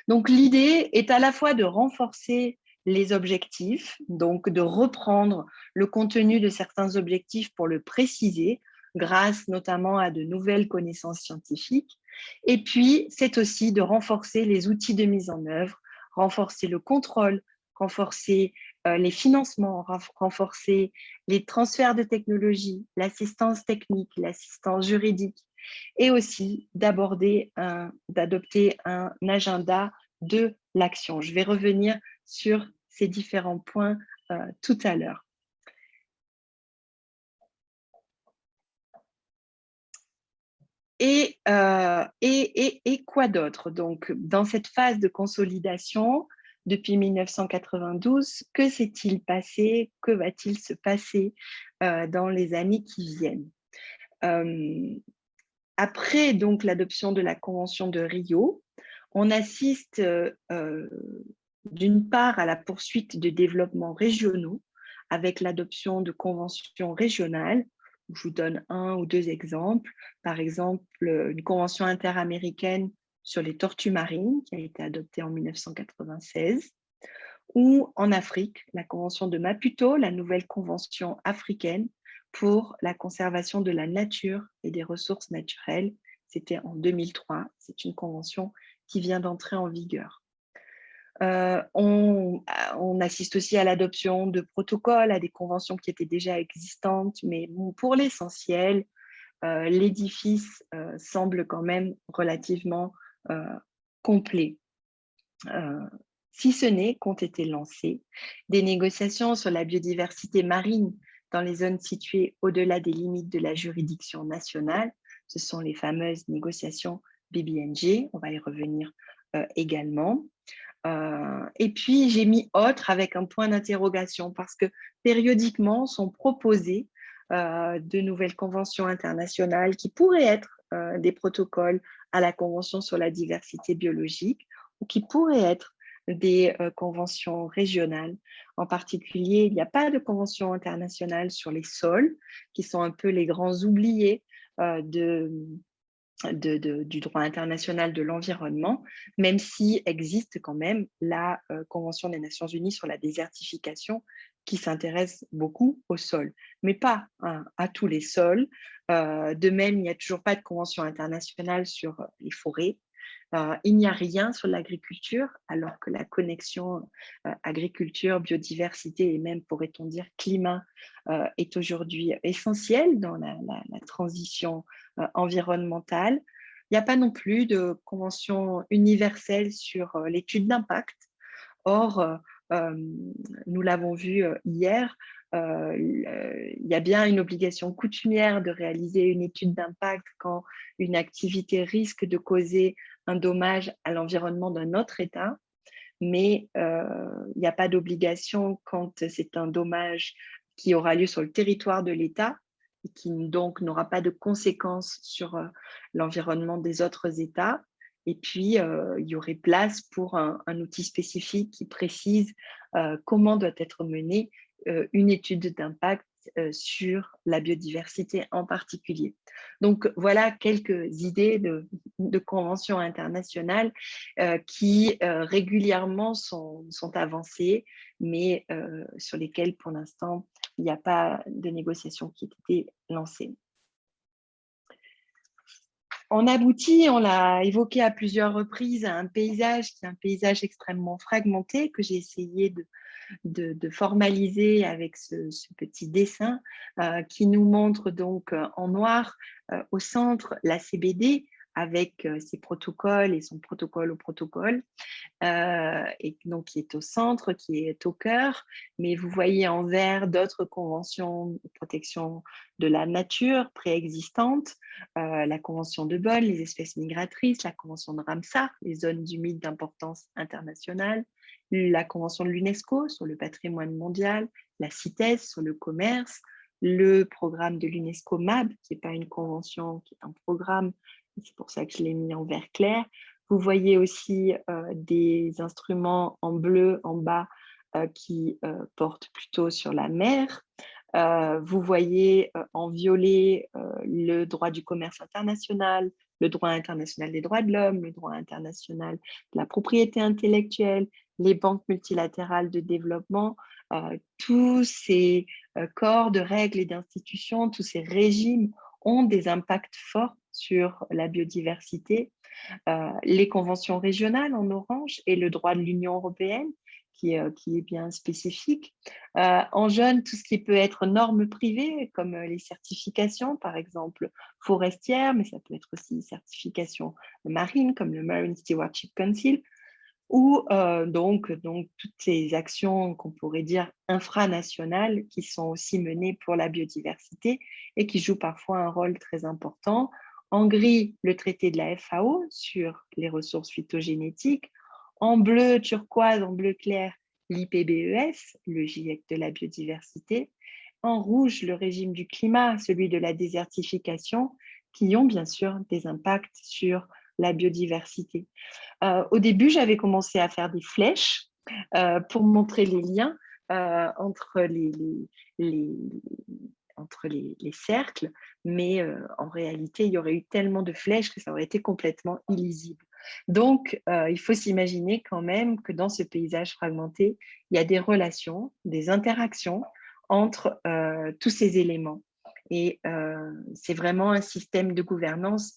Donc, l'idée est à la fois de renforcer les objectifs, donc de reprendre le contenu de certains objectifs pour le préciser, grâce notamment à de nouvelles connaissances scientifiques. Et puis, c'est aussi de renforcer les outils de mise en œuvre, renforcer le contrôle, renforcer les financements, renforcer les transferts de technologies, l'assistance technique, l'assistance juridique, et aussi d'adopter un agenda de l'action. Je vais revenir sur ces différents points tout à l'heure. Et quoi d'autre? Donc, dans cette phase de consolidation, depuis 1992, que s'est-il passé? Que va-t-il se passer dans les années qui viennent? Après donc l'adoption de la Convention de Rio, on assiste d'une part à la poursuite de développements régionaux avec l'adoption de conventions régionales. Je vous donne un ou deux exemples. Par exemple, une convention interaméricaine sur les tortues marines qui a été adoptée en 1996. Ou en Afrique, la convention de Maputo, la nouvelle convention africaine pour la conservation de la nature et des ressources naturelles. C'était en 2003. C'est une convention qui vient d'entrer en vigueur. On assiste aussi à l'adoption de protocoles, à des conventions qui étaient déjà existantes, mais pour l'essentiel, l'édifice semble quand même relativement complet. Si ce n'est qu'ont été lancées des négociations sur la biodiversité marine dans les zones situées au-delà des limites de la juridiction nationale. Ce sont les fameuses négociations BBNJ, on va y revenir également. Et puis, j'ai mis autre avec un point d'interrogation parce que périodiquement sont proposées de nouvelles conventions internationales qui pourraient être des protocoles à la Convention sur la diversité biologique ou qui pourraient être des conventions régionales. En particulier, il n'y a pas de convention internationale sur les sols, qui sont un peu les grands oubliés du droit international de l'environnement, même si existe quand même la Convention des Nations Unies sur la désertification qui s'intéresse beaucoup aux sols, mais pas à tous les sols. De même, il n'y a toujours pas de convention internationale sur les forêts. il n'y a rien sur l'agriculture, alors que la connexion agriculture, biodiversité et même, pourrait-on dire, climat est aujourd'hui essentielle dans la transition environnementale. Il n'y a pas non plus de convention universelle sur l'étude d'impact. Or, nous l'avons vu hier, il y a bien une obligation coutumière de réaliser une étude d'impact quand une activité risque de causer un dommage à l'environnement d'un autre État, mais il n'y a pas d'obligation quand c'est un dommage qui aura lieu sur le territoire de l'État et qui donc n'aura pas de conséquences sur l'environnement des autres États. Et puis, il y aurait place pour un outil spécifique qui précise comment doit être menée une étude d'impact sur la biodiversité en particulier. Donc, voilà quelques idées de conventions internationales qui régulièrement sont avancées, mais sur lesquelles, pour l'instant, il n'y a pas de négociation qui ait été lancée. On aboutit, on l'a évoqué à plusieurs reprises, à un paysage qui est un paysage extrêmement fragmenté que j'ai essayé de formaliser avec ce petit dessin qui nous montre donc en noir au centre la CBD avec ses protocoles et son protocole au protocole, et donc qui est au centre, qui est au cœur, mais vous voyez en vert d'autres conventions de protection de la nature préexistantes, la convention de Bonn, les espèces migratrices, la convention de Ramsar, les zones humides d'importance internationale, la convention de l'UNESCO sur le patrimoine mondial, la CITES sur le commerce, le programme de l'UNESCO MAB, qui n'est pas une convention, qui est un programme, c'est pour ça que je l'ai mis en vert clair. Vous voyez aussi des instruments en bleu en bas qui portent plutôt sur la mer. Vous voyez en violet le droit du commerce international, le droit international des droits de l'homme, le droit international de la propriété intellectuelle, les banques multilatérales de développement, tous ces corps de règles et d'institutions, tous ces régimes ont des impacts forts sur la biodiversité. Les conventions régionales en orange et le droit de l'Union européenne qui est bien spécifique. En jaune, tout ce qui peut être normes privées comme les certifications, par exemple forestières, mais ça peut être aussi certifications marines comme le Marine Stewardship Council, ou donc toutes ces actions qu'on pourrait dire infranationales qui sont aussi menées pour la biodiversité et qui jouent parfois un rôle très important. En gris, le traité de la FAO sur les ressources phytogénétiques. En bleu turquoise, en bleu clair, l'IPBES, le GIEC de la biodiversité. En rouge, le régime du climat, celui de la désertification, qui ont bien sûr des impacts sur la biodiversité. Au début, j'avais commencé à faire des flèches pour montrer les liens entre les cercles, mais en réalité, il y aurait eu tellement de flèches que ça aurait été complètement illisible. Donc, il faut s'imaginer quand même que dans ce paysage fragmenté, il y a des relations, des interactions entre tous ces éléments. Et c'est vraiment un système de gouvernance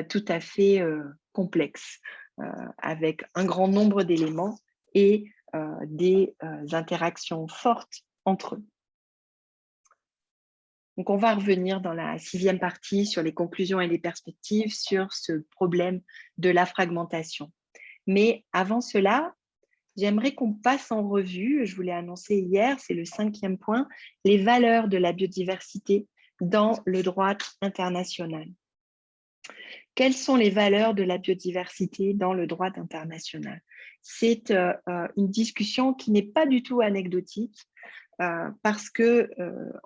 tout à fait complexe, avec un grand nombre d'éléments et des interactions fortes entre eux. Donc, on va revenir dans la 6e partie sur les conclusions et les perspectives sur ce problème de la fragmentation. Mais avant cela, j'aimerais qu'on passe en revue, je vous l'ai annoncé hier, c'est le 5e point, les valeurs de la biodiversité dans le droit international. Quelles sont les valeurs de la biodiversité dans le droit international? C'est une discussion qui n'est pas du tout anecdotique, parce que,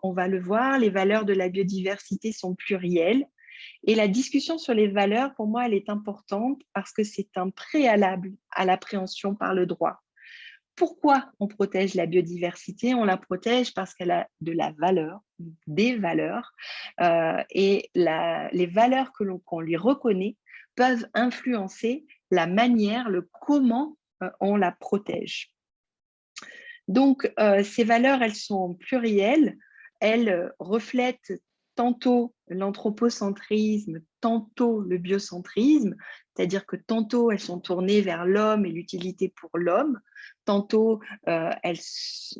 on va le voir, les valeurs de la biodiversité sont plurielles. Et la discussion sur les valeurs, pour moi, elle est importante parce que c'est un préalable à l'appréhension par le droit. Pourquoi on protège la biodiversité? On la protège parce qu'elle a de la valeur, des valeurs, et les valeurs qu'on lui reconnaît peuvent influencer la manière, le comment on la protège. Donc, ces valeurs, elles sont plurielles, elles reflètent tantôt l'anthropocentrisme, tantôt le biocentrisme, c'est-à-dire que tantôt elles sont tournées vers l'homme et l'utilité pour l'homme, tantôt elles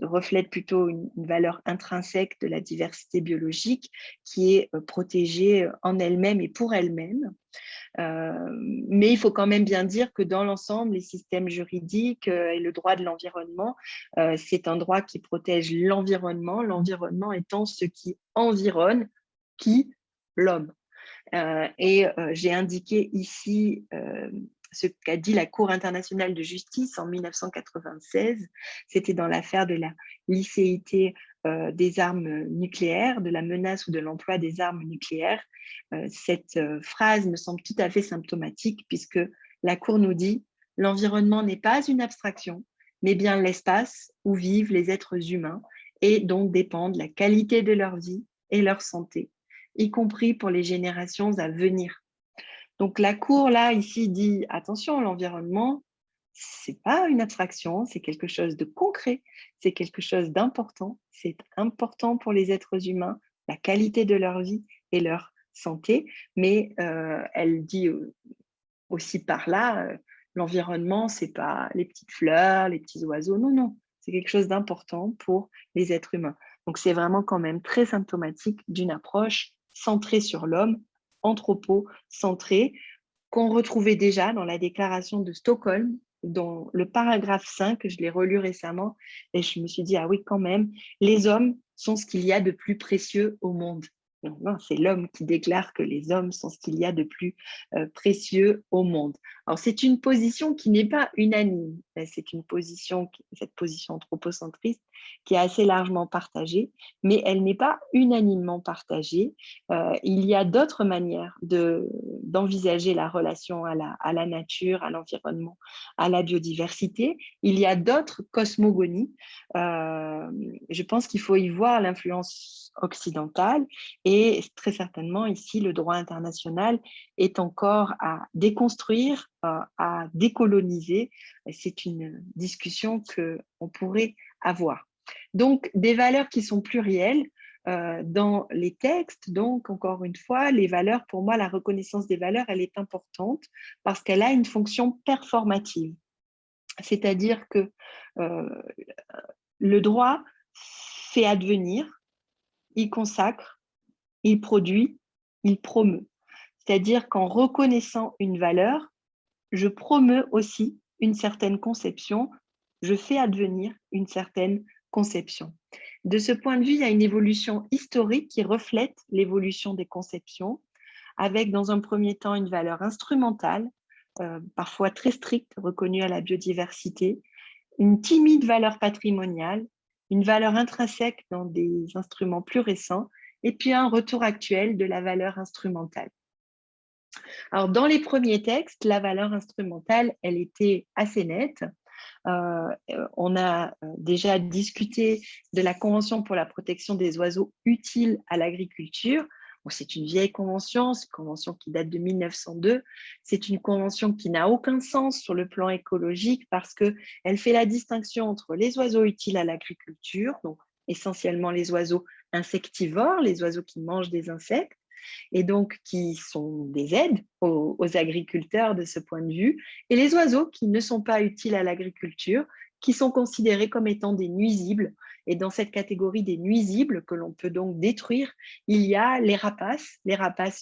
reflètent plutôt une valeur intrinsèque de la diversité biologique qui est protégée en elle-même et pour elle-même. Mais il faut quand même bien dire que dans l'ensemble, les systèmes juridiques et le droit de l'environnement, c'est un droit qui protège l'environnement étant ce qui environne qui? L'homme. J'ai indiqué ici ce qu'a dit la Cour internationale de justice en 1996. C'était dans l'affaire de la licéité des armes nucléaires, de la menace ou de l'emploi des armes nucléaires. Cette phrase me semble tout à fait symptomatique puisque la Cour nous dit « L'environnement n'est pas une abstraction, mais bien l'espace où vivent les êtres humains et dont dépendent la qualité de leur vie et leur santé, y compris pour les générations à venir. » Donc la Cour, là, ici, dit, attention, l'environnement, c'est pas une abstraction, c'est quelque chose de concret, c'est quelque chose d'important, c'est important pour les êtres humains, la qualité de leur vie et leur santé, mais elle dit aussi par là, l'environnement, c'est pas les petites fleurs, les petits oiseaux, non, non, c'est quelque chose d'important pour les êtres humains. Donc c'est vraiment quand même très symptomatique d'une approche centrée sur l'homme, anthropocentrée, qu'on retrouvait déjà dans la déclaration de Stockholm, dans le paragraphe 5, je l'ai relu récemment, et je me suis dit, ah oui, quand même, les hommes sont ce qu'il y a de plus précieux au monde. Non, non, c'est l'homme qui déclare que les hommes sont ce qu'il y a de plus précieux au monde. Alors, c'est une position qui n'est pas unanime. C'est une position, cette position anthropocentriste, qui est assez largement partagée, mais elle n'est pas unanimement partagée. Il y a d'autres manières d'envisager la relation à la nature, à l'environnement, à la biodiversité. Il y a d'autres cosmogonies. Je pense qu'il faut y voir l'influence occidentale et très certainement ici le droit international est encore à déconstruire, à décoloniser. C'est une discussion qu'on pourrait avoir. Donc des valeurs qui sont plurielles dans les textes. Donc encore une fois, les valeurs, pour moi, la reconnaissance des valeurs, elle est importante parce qu'elle a une fonction performative. C'est-à-dire que le droit fait advenir, il consacre, il produit, il promeut. C'est-à-dire qu'en reconnaissant une valeur, je promeus aussi une certaine conception, je fais advenir une certaine conception. De ce point de vue, il y a une évolution historique qui reflète l'évolution des conceptions, avec dans un premier temps une valeur instrumentale, parfois très stricte, reconnue à la biodiversité, une timide valeur patrimoniale, une valeur intrinsèque dans des instruments plus récents, et puis un retour actuel de la valeur instrumentale. Alors, dans les premiers textes, la valeur instrumentale, elle était assez nette. On a déjà discuté de la Convention pour la protection des oiseaux utiles à l'agriculture. Bon, c'est une vieille convention, c'est une convention qui date de 1902. C'est une convention qui n'a aucun sens sur le plan écologique parce qu'elle fait la distinction entre les oiseaux utiles à l'agriculture, donc essentiellement les oiseaux insectivores, les oiseaux qui mangent des insectes, et donc qui sont des aides aux agriculteurs de ce point de vue, et les oiseaux qui ne sont pas utiles à l'agriculture, qui sont considérés comme étant des nuisibles. Et dans cette catégorie des nuisibles que l'on peut donc détruire, il y a les rapaces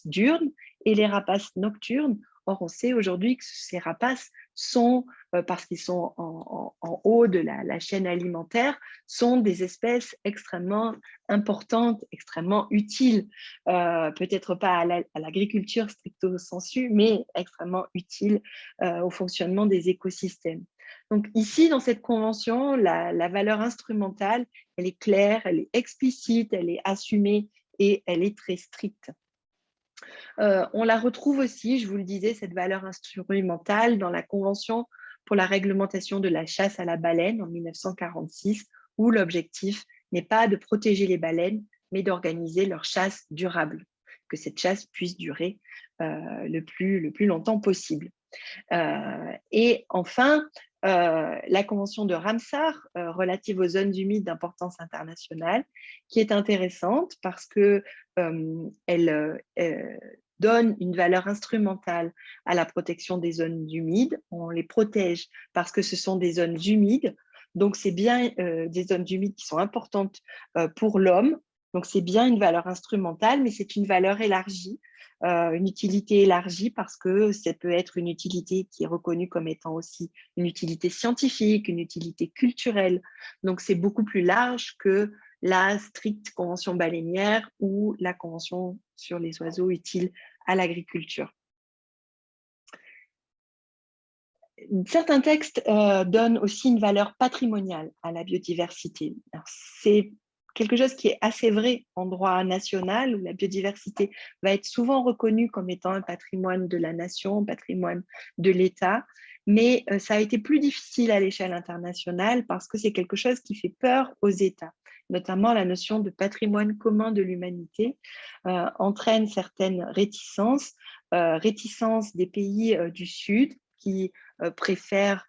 diurnes et les rapaces nocturnes. Or, on sait aujourd'hui que ces rapaces sont, parce qu'ils sont en haut de la chaîne alimentaire, sont des espèces extrêmement importantes, extrêmement utiles, peut-être pas à l'agriculture stricto sensu, mais extrêmement utiles au fonctionnement des écosystèmes. Donc ici, dans cette convention, la valeur instrumentale, elle est claire, elle est explicite, elle est assumée et elle est très stricte. On la retrouve aussi, je vous le disais, cette valeur instrumentale dans la Convention pour la réglementation de la chasse à la baleine en 1946, où l'objectif n'est pas de protéger les baleines, mais d'organiser leur chasse durable, que cette chasse puisse durer le plus longtemps possible. Et enfin, la Convention de Ramsar relative aux zones humides d'importance internationale, qui est intéressante parce que elle donne une valeur instrumentale à la protection des zones humides. On les protège parce que ce sont des zones humides. Donc, c'est bien des zones humides qui sont importantes pour l'homme. Donc, c'est bien une valeur instrumentale, mais c'est une valeur élargie, une utilité élargie parce que ça peut être une utilité qui est reconnue comme étant aussi une utilité scientifique, une utilité culturelle. Donc, c'est beaucoup plus large que la stricte convention baleinière ou la convention sur les oiseaux utiles à l'agriculture. Certains textes donnent aussi une valeur patrimoniale à la biodiversité. C'est quelque chose qui est assez vrai en droit national, où la biodiversité va être souvent reconnue comme étant un patrimoine de la nation, un patrimoine de l'État, mais ça a été plus difficile à l'échelle internationale parce que c'est quelque chose qui fait peur aux États, notamment la notion de patrimoine commun de l'humanité entraîne certaines réticences, réticences des pays du Sud qui préfèrent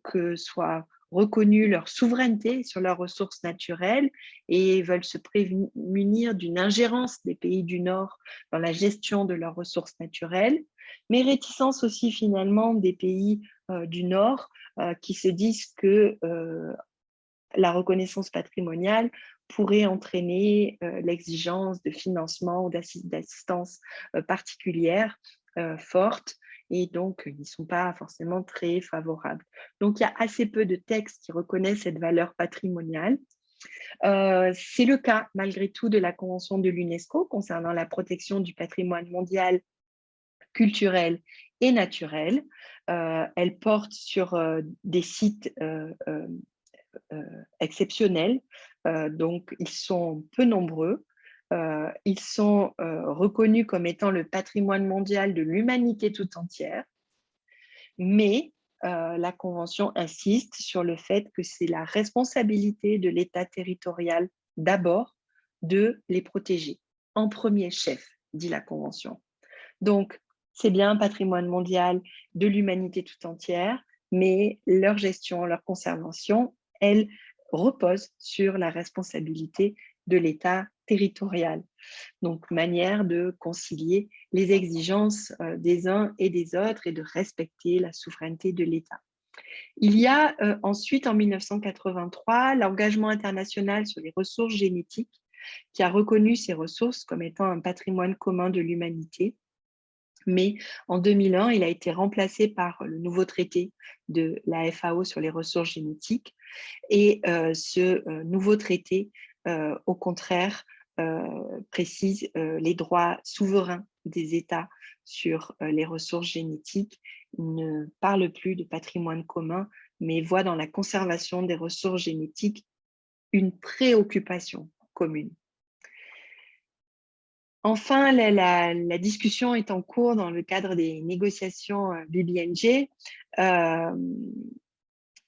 que soit reconnue leur souveraineté sur leurs ressources naturelles et veulent se prémunir d'une ingérence des pays du Nord dans la gestion de leurs ressources naturelles, mais réticence aussi finalement des pays du Nord qui se disent que la reconnaissance patrimoniale pourrait entraîner l'exigence de financement ou d'assistance particulière forte et donc ils ne sont pas forcément très favorables. Donc il y a assez peu de textes qui reconnaissent cette valeur patrimoniale. C'est le cas malgré tout de la Convention de l'UNESCO concernant la protection du patrimoine mondial culturel et naturel. Elle porte sur des sites exceptionnels, donc ils sont peu nombreux. Ils sont reconnus comme étant le patrimoine mondial de l'humanité tout entière, mais la Convention insiste sur le fait que c'est la responsabilité de l'État territorial d'abord de les protéger, en premier chef, dit la Convention. Donc, c'est bien un patrimoine mondial de l'humanité tout entière, mais leur gestion, leur conservation, elle repose sur la responsabilité de l'État territorial. Donc, manière de concilier les exigences des uns et des autres et de respecter la souveraineté de l'État. Il y a ensuite, en 1983, l'engagement international sur les ressources génétiques qui a reconnu ces ressources comme étant un patrimoine commun de l'humanité. Mais en 2001, il a été remplacé par le nouveau traité de la FAO sur les ressources génétiques. Et ce nouveau traité, au contraire, précise les droits souverains des États sur les ressources génétiques. Il ne parle plus de patrimoine commun, mais voit dans la conservation des ressources génétiques une préoccupation commune. Enfin, la discussion est en cours dans le cadre des négociations BBNJ.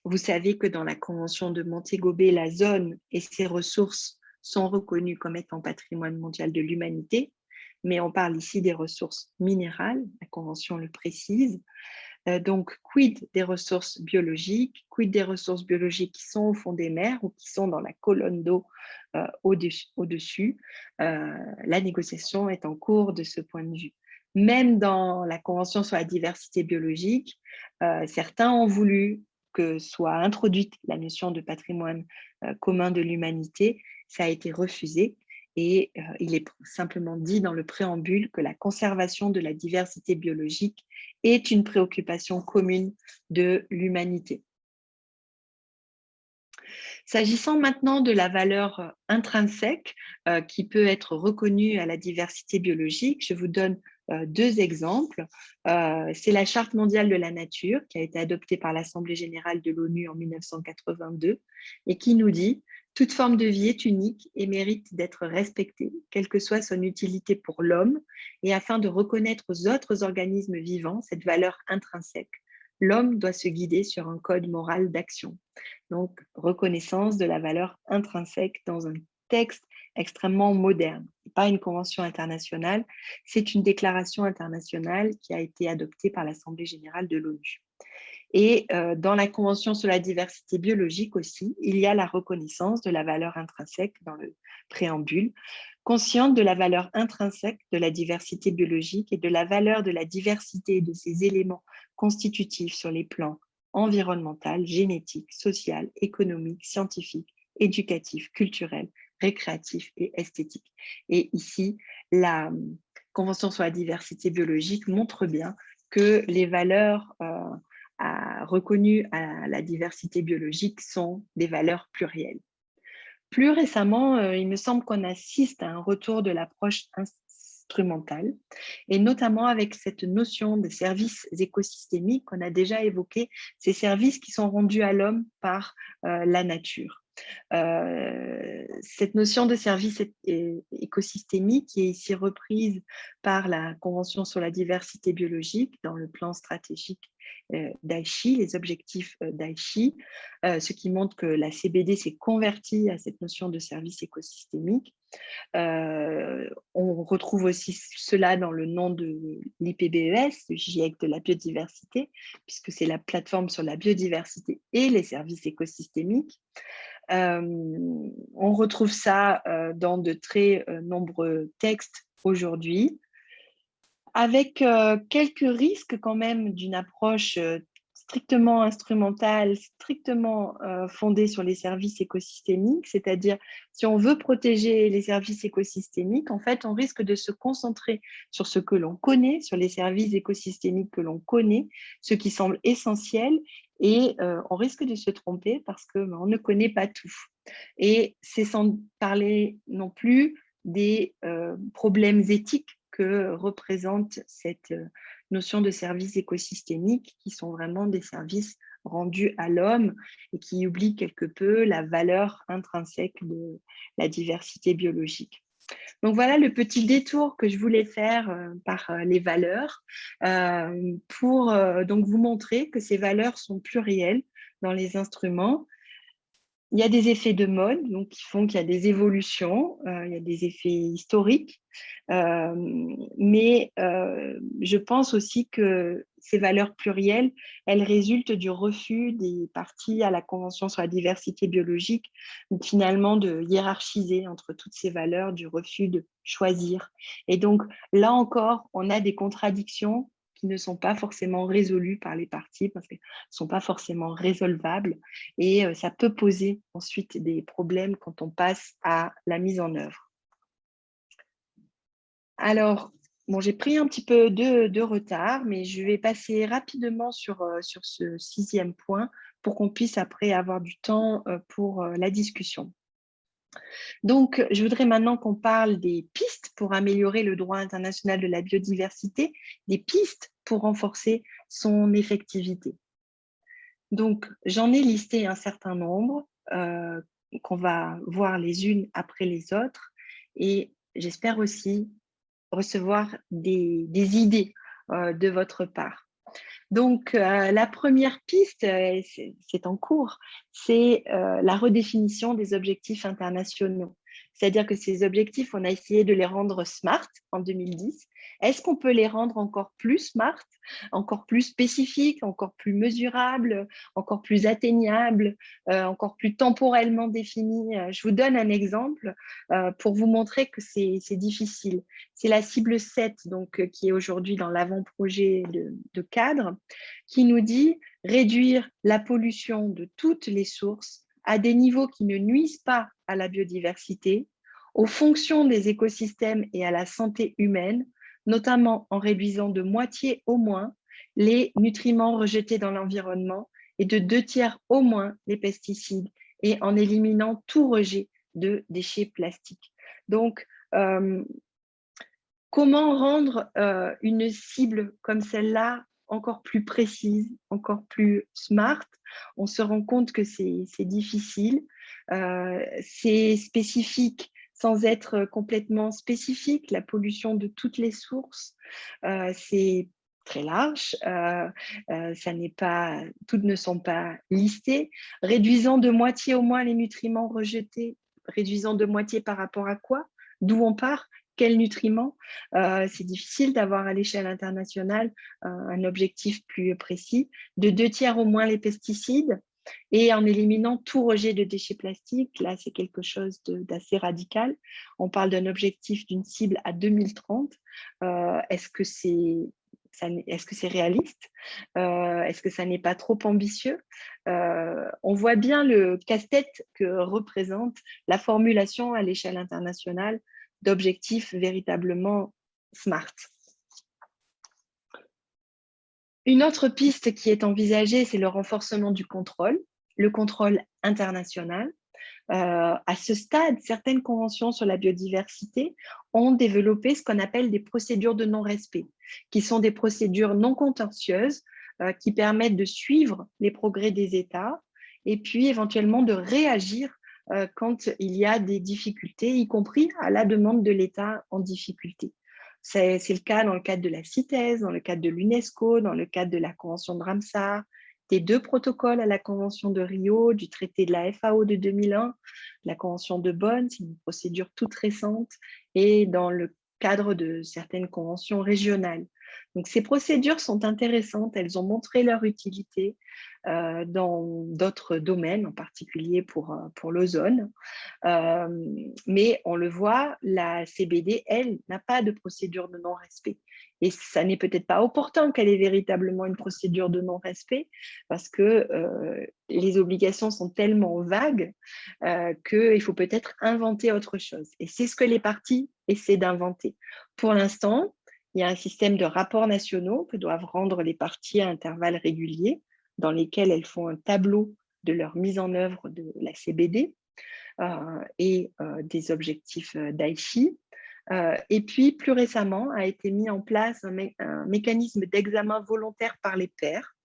Vous savez que dans la Convention de Montego Bay, la zone et ses ressources sont reconnues comme étant patrimoine mondial de l'humanité, mais on parle ici des ressources minérales, la Convention le précise. Donc, quid des ressources biologiques, quid des ressources biologiques qui sont au fond des mers ou qui sont dans la colonne d'eau au-dessus. La négociation est en cours de ce point de vue. Même dans la Convention sur la diversité biologique, certains ont voulu que soit introduite la notion de patrimoine commun de l'humanité. Ça a été refusé. Et il est simplement dit dans le préambule que la conservation de la diversité biologique est une préoccupation commune de l'humanité. S'agissant maintenant de la valeur intrinsèque qui peut être reconnue à la diversité biologique, je vous donne deux exemples. C'est la Charte mondiale de la nature qui a été adoptée par l'Assemblée générale de l'ONU en 1982 et qui nous dit « Toute forme de vie est unique et mérite d'être respectée, quelle que soit son utilité pour l'homme, et afin de reconnaître aux autres organismes vivants cette valeur intrinsèque. L'homme doit se guider sur un code moral d'action. » Donc, reconnaissance de la valeur intrinsèque dans un texte extrêmement moderne. Ce n'est pas une convention internationale, c'est une déclaration internationale qui a été adoptée par l'Assemblée générale de l'ONU. Et dans la Convention sur la diversité biologique aussi, il y a la reconnaissance de la valeur intrinsèque dans le préambule, consciente de la valeur intrinsèque de la diversité biologique et de la valeur de la diversité de ses éléments constitutifs sur les plans environnemental, génétique, social, économique, scientifique, éducatif, culturel, récréatif et esthétique. Et ici, la Convention sur la diversité biologique montre bien que les valeurs reconnues à la diversité biologique sont des valeurs plurielles. Plus récemment, il me semble qu'on assiste à un retour de l'approche instrumentale, et notamment avec cette notion de services écosystémiques qu'on a déjà évoqué, ces services qui sont rendus à l'homme par la nature. Cette notion de service écosystémique qui est ici reprise par la Convention sur la diversité biologique dans le plan stratégique d'Aichi, les objectifs d'Aichi, ce qui montre que la CBD s'est convertie à cette notion de service écosystémique. On retrouve aussi cela dans le nom de l'IPBES, le GIEC de la biodiversité, puisque c'est la plateforme sur la biodiversité et les services écosystémiques. On retrouve ça dans de très nombreux textes aujourd'hui, avec quelques risques quand même d'une approche strictement instrumentale, strictement fondée sur les services écosystémiques, c'est-à-dire si on veut protéger les services écosystémiques, en fait, on risque de se concentrer sur ce que l'on connaît, sur les services écosystémiques que l'on connaît, ce qui semble essentiel, et on risque de se tromper parce qu'on ne connaît pas tout. Et c'est sans parler non plus des problèmes éthiques que représente cette notion de services écosystémiques, qui sont vraiment des services rendus à l'homme et qui oublient quelque peu la valeur intrinsèque de la diversité biologique. Donc voilà le petit détour que je voulais faire par les valeurs pour donc vous montrer que ces valeurs sont plurielles dans les instruments. Il y a des effets de mode, donc qui font qu'il y a des évolutions, il y a des effets historiques, mais je pense aussi que ces valeurs plurielles, elles résultent du refus des parties à la Convention sur la diversité biologique, finalement de hiérarchiser entre toutes ces valeurs, du refus de choisir. Et donc là encore, on a des contradictions qui ne sont pas forcément résolues par les parties parce qu'elles ne sont pas forcément résolvables, et ça peut poser ensuite des problèmes quand on passe à la mise en œuvre. Alors, bon, j'ai pris un petit peu de retard, mais je vais passer rapidement sur ce 6e point pour qu'on puisse après avoir du temps pour la discussion. Donc, je voudrais maintenant qu'on parle des pistes pour améliorer le droit international de la biodiversité, des pistes pour renforcer son effectivité. Donc, j'en ai listé un certain nombre qu'on va voir les unes après les autres, et j'espère aussi recevoir des idées de votre part. Donc, la première piste, c'est en cours, c'est la redéfinition des objectifs internationaux. C'est-à-dire que ces objectifs, on a essayé de les rendre SMART en 2010. Est-ce qu'on peut les rendre encore plus SMART, encore plus spécifiques, encore plus mesurables, encore plus atteignables, encore plus temporellement définis? Je vous donne un exemple pour vous montrer que c'est difficile. C'est la cible 7, donc, qui est aujourd'hui dans l'avant-projet de cadre, qui nous dit réduire la pollution de toutes les sources à des niveaux qui ne nuisent pas à la biodiversité, aux fonctions des écosystèmes et à la santé humaine, notamment en réduisant de moitié au moins les nutriments rejetés dans l'environnement et de 2/3 au moins les pesticides, et en éliminant tout rejet de déchets plastiques. Donc, comment rendre une cible comme celle-là encore plus précise, encore plus smart? On se rend compte que c'est difficile, c'est spécifique sans être complètement spécifique. La pollution de toutes les sources, c'est très large, toutes ne sont pas listées. Réduisant de moitié au moins les nutriments rejetés, réduisant de moitié par rapport à quoi? D'où on part? Quels nutriments? C'est difficile d'avoir à l'échelle internationale un objectif plus précis. De 2/3 au moins les pesticides. et en éliminant tout rejet de déchets plastiques. Là, c'est quelque chose d'assez radical. On parle d'un objectif d'une cible à 2030. Est-ce que c'est réaliste? Est-ce que ça n'est pas trop ambitieux? On voit bien le casse-tête que représente la formulation à l'échelle internationale d'objectifs véritablement smart. Une autre piste qui est envisagée, c'est le renforcement du contrôle, le contrôle international. À ce stade, certaines conventions sur la biodiversité ont développé ce qu'on appelle des procédures de non-respect, qui sont des procédures non contentieuses qui permettent de suivre les progrès des États et puis éventuellement de réagir quand il y a des difficultés, y compris à la demande de l'État en difficulté. C'est le cas dans le cadre de la CITES, dans le cadre de l'UNESCO, dans le cadre de la Convention de Ramsar, des 2 protocoles à la Convention de Rio, du traité de la FAO de 2001, la Convention de Bonn, c'est une procédure toute récente, et dans le cadre de certaines conventions régionales. Donc, ces procédures sont intéressantes, elles ont montré leur utilité dans d'autres domaines, en particulier pour l'ozone. Mais on le voit, la CBD, elle, n'a pas de procédure de non-respect. Et ça n'est peut-être pas opportun qu'elle ait véritablement une procédure de non-respect parce que les obligations sont tellement vagues qu'il faut peut-être inventer autre chose. Et c'est ce que les parties essaient d'inventer. Pour l'instant, il y a un système de rapports nationaux que doivent rendre les parties à intervalles réguliers dans lesquels elles font un tableau de leur mise en œuvre de la CBD et des objectifs d'Aichi. Et puis, plus récemment, a été mis en place un mécanisme d'examen volontaire par les pairs,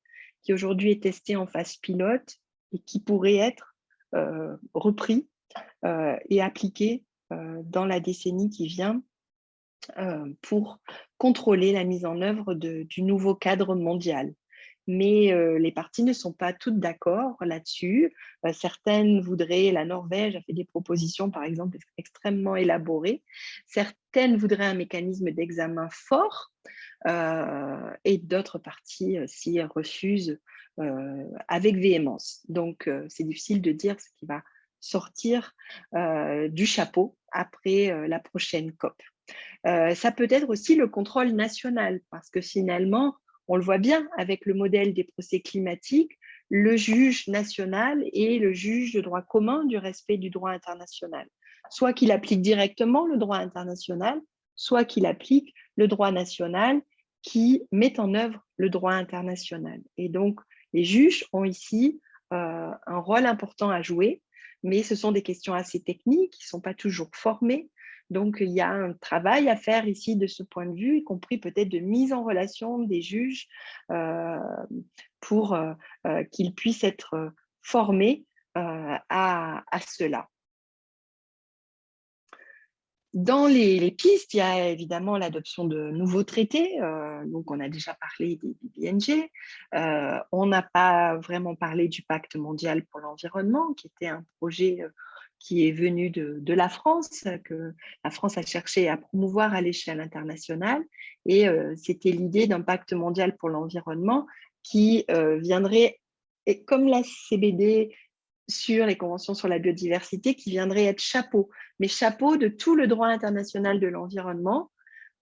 qui aujourd'hui est testé en phase pilote et qui pourrait être repris et appliqué dans la décennie qui vient pour contrôler la mise en œuvre du nouveau cadre mondial. Mais les parties ne sont pas toutes d'accord là-dessus. Certaines voudraient, la Norvège a fait des propositions, par exemple, extrêmement élaborées. Certaines voudraient un mécanisme d'examen fort et d'autres parties s'y refusent avec véhémence. Donc, c'est difficile de dire ce qui va sortir du chapeau après la prochaine COP. Ça peut être aussi le contrôle national, parce que finalement, on le voit bien avec le modèle des procès climatiques, le juge national est le juge de droit commun du respect du droit international. Soit qu'il applique directement le droit international, soit qu'il applique le droit national qui met en œuvre le droit international. Et donc, les juges ont ici un rôle important à jouer, mais ce sont des questions assez techniques, ils ne sont pas toujours formés. Donc, il y a un travail à faire ici de ce point de vue, y compris peut-être de mise en relation des juges pour qu'ils puissent être formés à cela. Dans les pistes, il y a évidemment l'adoption de nouveaux traités. Donc, on a déjà parlé des BNG. On n'a pas vraiment parlé du Pacte mondial pour l'environnement, qui était un projet qui est venu de la France, que la France a cherché à promouvoir à l'échelle internationale. Et c'était l'idée d'un pacte mondial pour l'environnement qui viendrait, et comme la CBD sur les conventions sur la biodiversité, qui viendrait être chapeau, mais chapeau de tout le droit international de l'environnement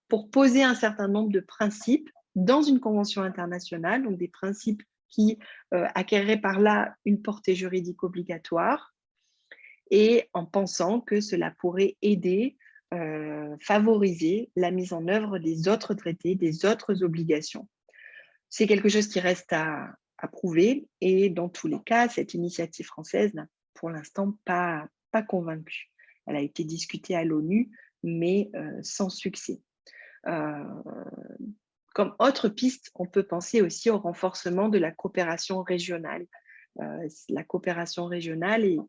pour poser un certain nombre de principes dans une convention internationale, donc des principes qui acquéreraient par là une portée juridique obligatoire, et en pensant que cela pourrait aider, favoriser la mise en œuvre des autres traités, des autres obligations. C'est quelque chose qui reste à prouver, et dans tous les cas, cette initiative française n'a pour l'instant pas convaincu. Elle a été discutée à l'ONU, mais sans succès. Comme autre piste, on peut penser aussi au renforcement de la coopération régionale. La coopération régionale est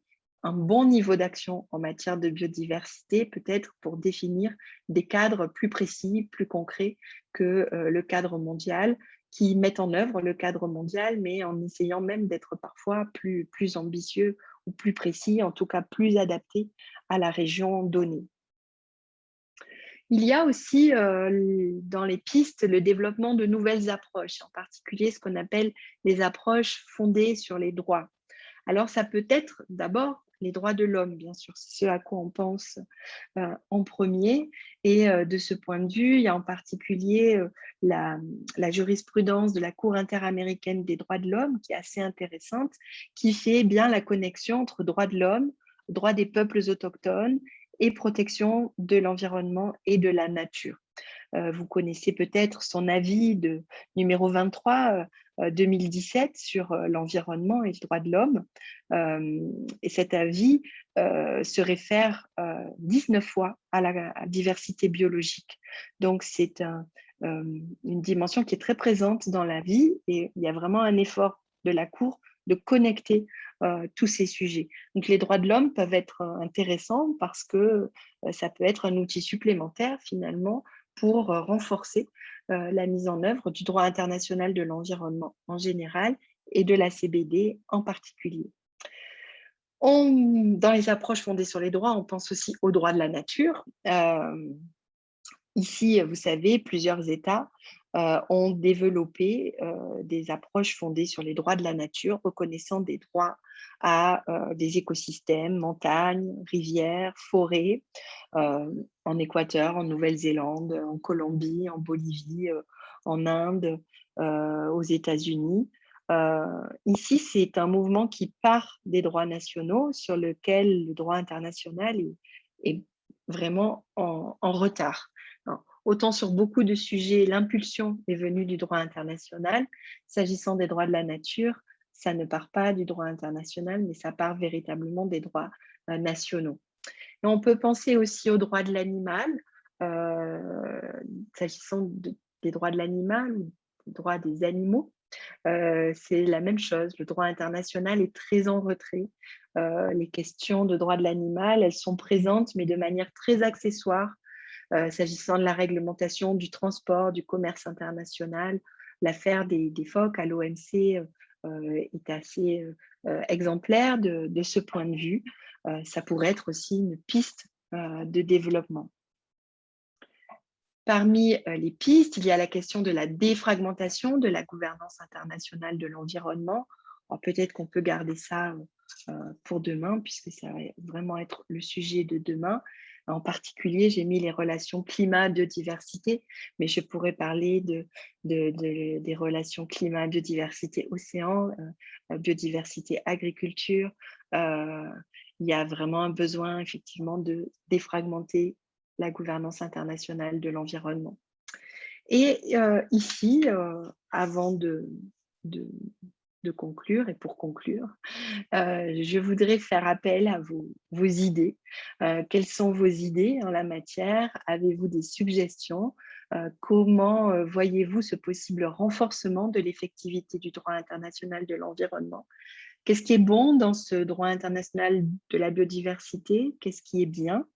un bon niveau d'action en matière de biodiversité, peut-être pour définir des cadres plus précis, plus concrets que le cadre mondial, qui mettent en œuvre le cadre mondial, mais en essayant même d'être parfois plus ambitieux ou plus précis, en tout cas plus adaptés à la région donnée. Il y a aussi dans les pistes le développement de nouvelles approches, en particulier ce qu'on appelle les approches fondées sur les droits. Alors, ça peut être d'abord les droits de l'homme, bien sûr, c'est ce à quoi on pense en premier. Et de ce point de vue, il y a en particulier la jurisprudence de la Cour interaméricaine des droits de l'homme, qui est assez intéressante, qui fait bien la connexion entre droits de l'homme, droits des peuples autochtones et protection de l'environnement et de la nature. Vous connaissez peut-être son avis numéro 23 2017 sur l'environnement et les droits de l'homme. Et cet avis se réfère 19 fois à la diversité biologique. Donc, c'est une dimension qui est très présente dans la vie et il y a vraiment un effort de la Cour de connecter tous ces sujets. Donc, les droits de l'homme peuvent être intéressants parce que ça peut être un outil supplémentaire finalement pour renforcer la mise en œuvre du droit international de l'environnement en général et de la CBD en particulier. Dans les approches fondées sur les droits, on pense aussi aux droits de la nature. Ici, vous savez, plusieurs États ont développé des approches fondées sur les droits de la nature, reconnaissant des droits à des écosystèmes, montagnes, rivières, forêts, en Équateur, en Nouvelle-Zélande, en Colombie, en Bolivie, en Inde, aux États-Unis. Ici, c'est un mouvement qui part des droits nationaux sur lequel le droit international est vraiment en retard. Autant sur beaucoup de sujets, l'impulsion est venue du droit international. S'agissant des droits de la nature, ça ne part pas du droit international, mais ça part véritablement des droits nationaux. Et on peut penser aussi aux droits de l'animal, s'agissant des droits de l'animal ou des droits des animaux. C'est la même chose, le droit international est très en retrait. Les questions de droits de l'animal, elles sont présentes, mais de manière très accessoire. S'agissant de la réglementation du transport, du commerce international, l'affaire des phoques à l'OMC est assez exemplaire de ce point de vue. Ça pourrait être aussi une piste de développement. Parmi les pistes, il y a la question de la défragmentation de la gouvernance internationale de l'environnement. Peut-être qu'on peut garder ça pour demain, puisque ça va vraiment être le sujet de demain. En particulier, j'ai mis les relations climat-biodiversité, mais je pourrais parler des relations climat-biodiversité-océan, biodiversité-agriculture. Il y a vraiment un besoin, effectivement, de défragmenter la gouvernance internationale de l'environnement. Et ici, avant de conclure et pour conclure, je voudrais faire appel à vos idées. Quelles sont vos idées en la matière? Avez-vous des suggestions? Comment voyez-vous ce possible renforcement de l'effectivité du droit international de l'environnement? Qu'est-ce qui est bon dans ce droit international de la biodiversité? Qu'est-ce qui est bien?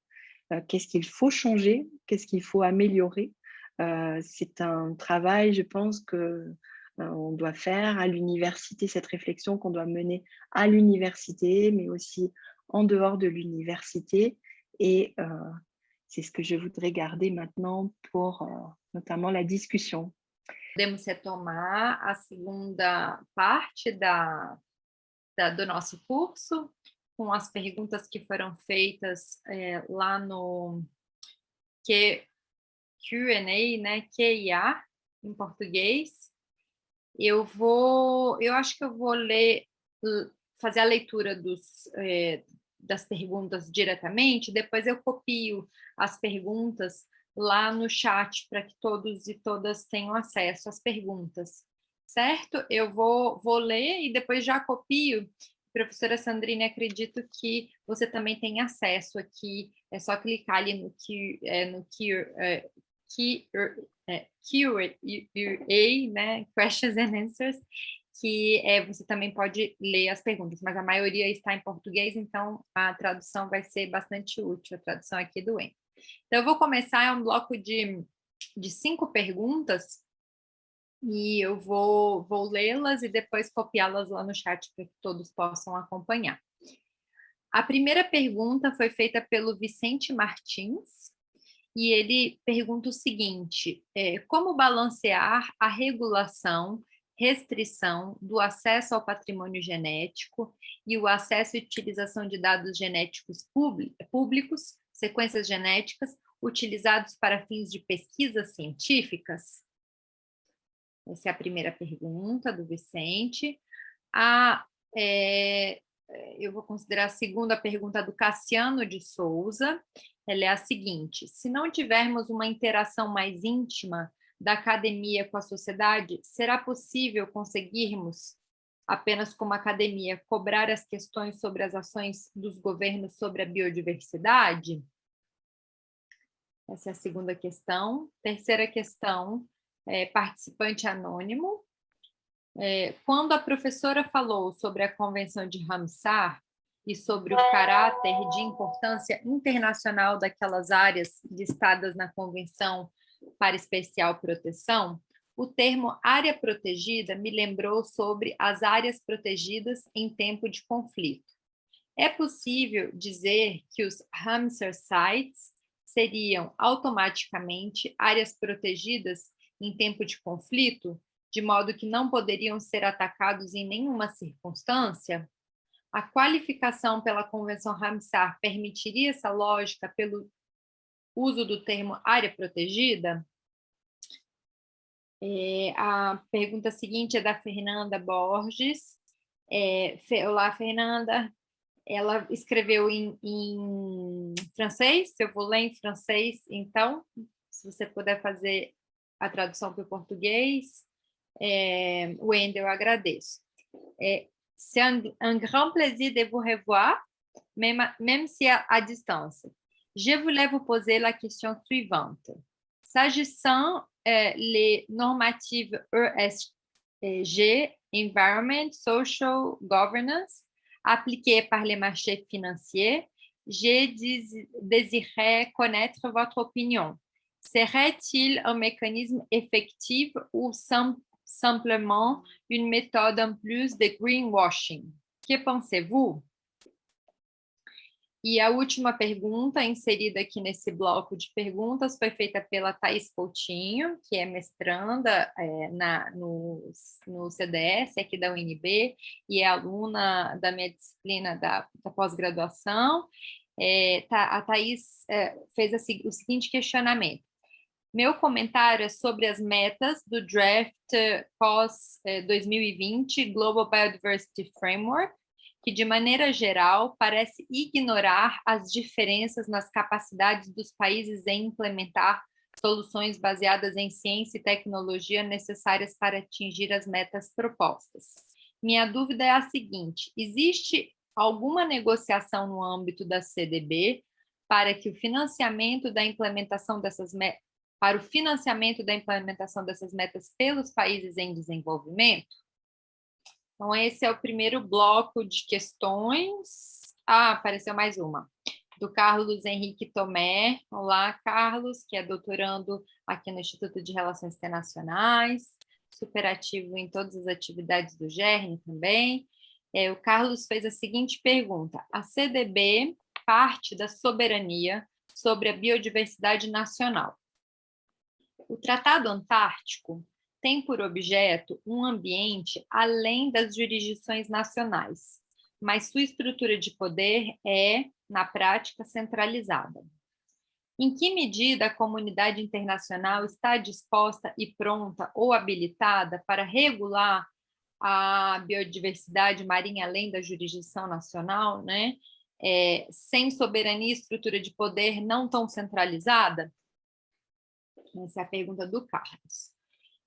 Qu'est-ce qu'il faut changer? Qu'est-ce qu'il faut améliorer? C'est un travail, je pense, que on doit faire à l'université, cette réflexion qu'on doit mener à l'université, mais aussi en dehors de l'université. Et c'est ce que je voudrais garder maintenant pour notamment la discussion. Podemos retomar a segunda parte do nosso curso, com as perguntas que foram feitas lá no Q&A, né, QIA, em português. Eu acho que eu vou fazer a leitura das perguntas diretamente, depois eu copio as perguntas lá no chat para que todos e todas tenham acesso às perguntas, certo? Eu vou ler e depois já copio. Professora Sandrine, acredito que você também tem acesso aqui, é só clicar ali no Q&A, né, Questions and Answers, que você também pode ler as perguntas, mas a maioria está em português, então a tradução vai ser bastante útil, a tradução aqui do EN. Então eu vou começar, é um bloco de 5 perguntas, e eu vou lê-las e depois copiá-las lá no chat para que todos possam acompanhar. A primeira pergunta foi feita pelo Vicente Martins, e ele pergunta o seguinte: como balancear a regulação restrição do acesso ao patrimônio genético e o acesso e utilização de dados genéticos públicos, sequências genéticas, utilizados para fins de pesquisas científicas? Essa é a primeira pergunta do Vicente. Eu vou considerar a segunda pergunta do Cassiano de Souza. Ela é a seguinte: se não tivermos uma interação mais íntima da academia com a sociedade, será possível conseguirmos, apenas como academia, cobrar as questões sobre as ações dos governos sobre a biodiversidade? Essa é a segunda questão. Terceira questão, participante anônimo. Quando a professora falou sobre a Convenção de Ramsar e sobre o caráter de importância internacional daquelas áreas listadas na Convenção para especial proteção, o termo área protegida me lembrou sobre as áreas protegidas em tempo de conflito. É possível dizer que os Ramsar Sites seriam automaticamente áreas protegidas em tempo de conflito, de modo que não poderiam ser atacados em nenhuma circunstância? A qualificação pela Convenção Ramsar permitiria essa lógica pelo uso do termo área protegida? A pergunta seguinte é da Fernanda Borges. Olá, Fernanda. Ela escreveu em francês, eu vou ler em francês, então, se você puder fazer a tradução para o português, Wendel, eu agradeço. C'est un grand plaisir de vous revoir, même si à distance. Je voulais vous poser la question suivante. S'agissant les normatives ESG, Environment, Social Governance, appliquées par les marchés financiers, je désirais connaître votre opinion. Serait-il un mécanisme effectif ou simplement une méthode en plus de greenwashing? Que pensez-vous? E a última pergunta inserida aqui nesse bloco de perguntas foi feita pela Thaís Coutinho, que é mestranda no CDS aqui da UNB e é aluna da minha disciplina da pós-graduação. A Thaís fez o seguinte questionamento. Meu comentário é sobre as metas do Draft pós-2020 Global Biodiversity Framework, que, de maneira geral, parece ignorar as diferenças nas capacidades dos países em implementar soluções baseadas em ciência e tecnologia necessárias para atingir as metas propostas. Minha dúvida é a seguinte: existe alguma negociação no âmbito da CDB para que o financiamento da implementação dessas metas pelos países em desenvolvimento? Então, esse é o primeiro bloco de questões. Apareceu mais uma, do Carlos Henrique Tomé. Olá, Carlos, que é doutorando aqui no Instituto de Relações Internacionais, super ativo em todas as atividades do GERN também. O Carlos fez a seguinte pergunta: a CDB parte da soberania sobre a biodiversidade nacional. O Tratado Antártico tem por objeto um ambiente além das jurisdições nacionais, mas sua estrutura de poder é, na prática, centralizada. Em que medida a comunidade internacional está disposta e pronta ou habilitada para regular a biodiversidade marinha além da jurisdição nacional, né? Sem soberania e estrutura de poder não tão centralizada? Essa é a pergunta do Carlos.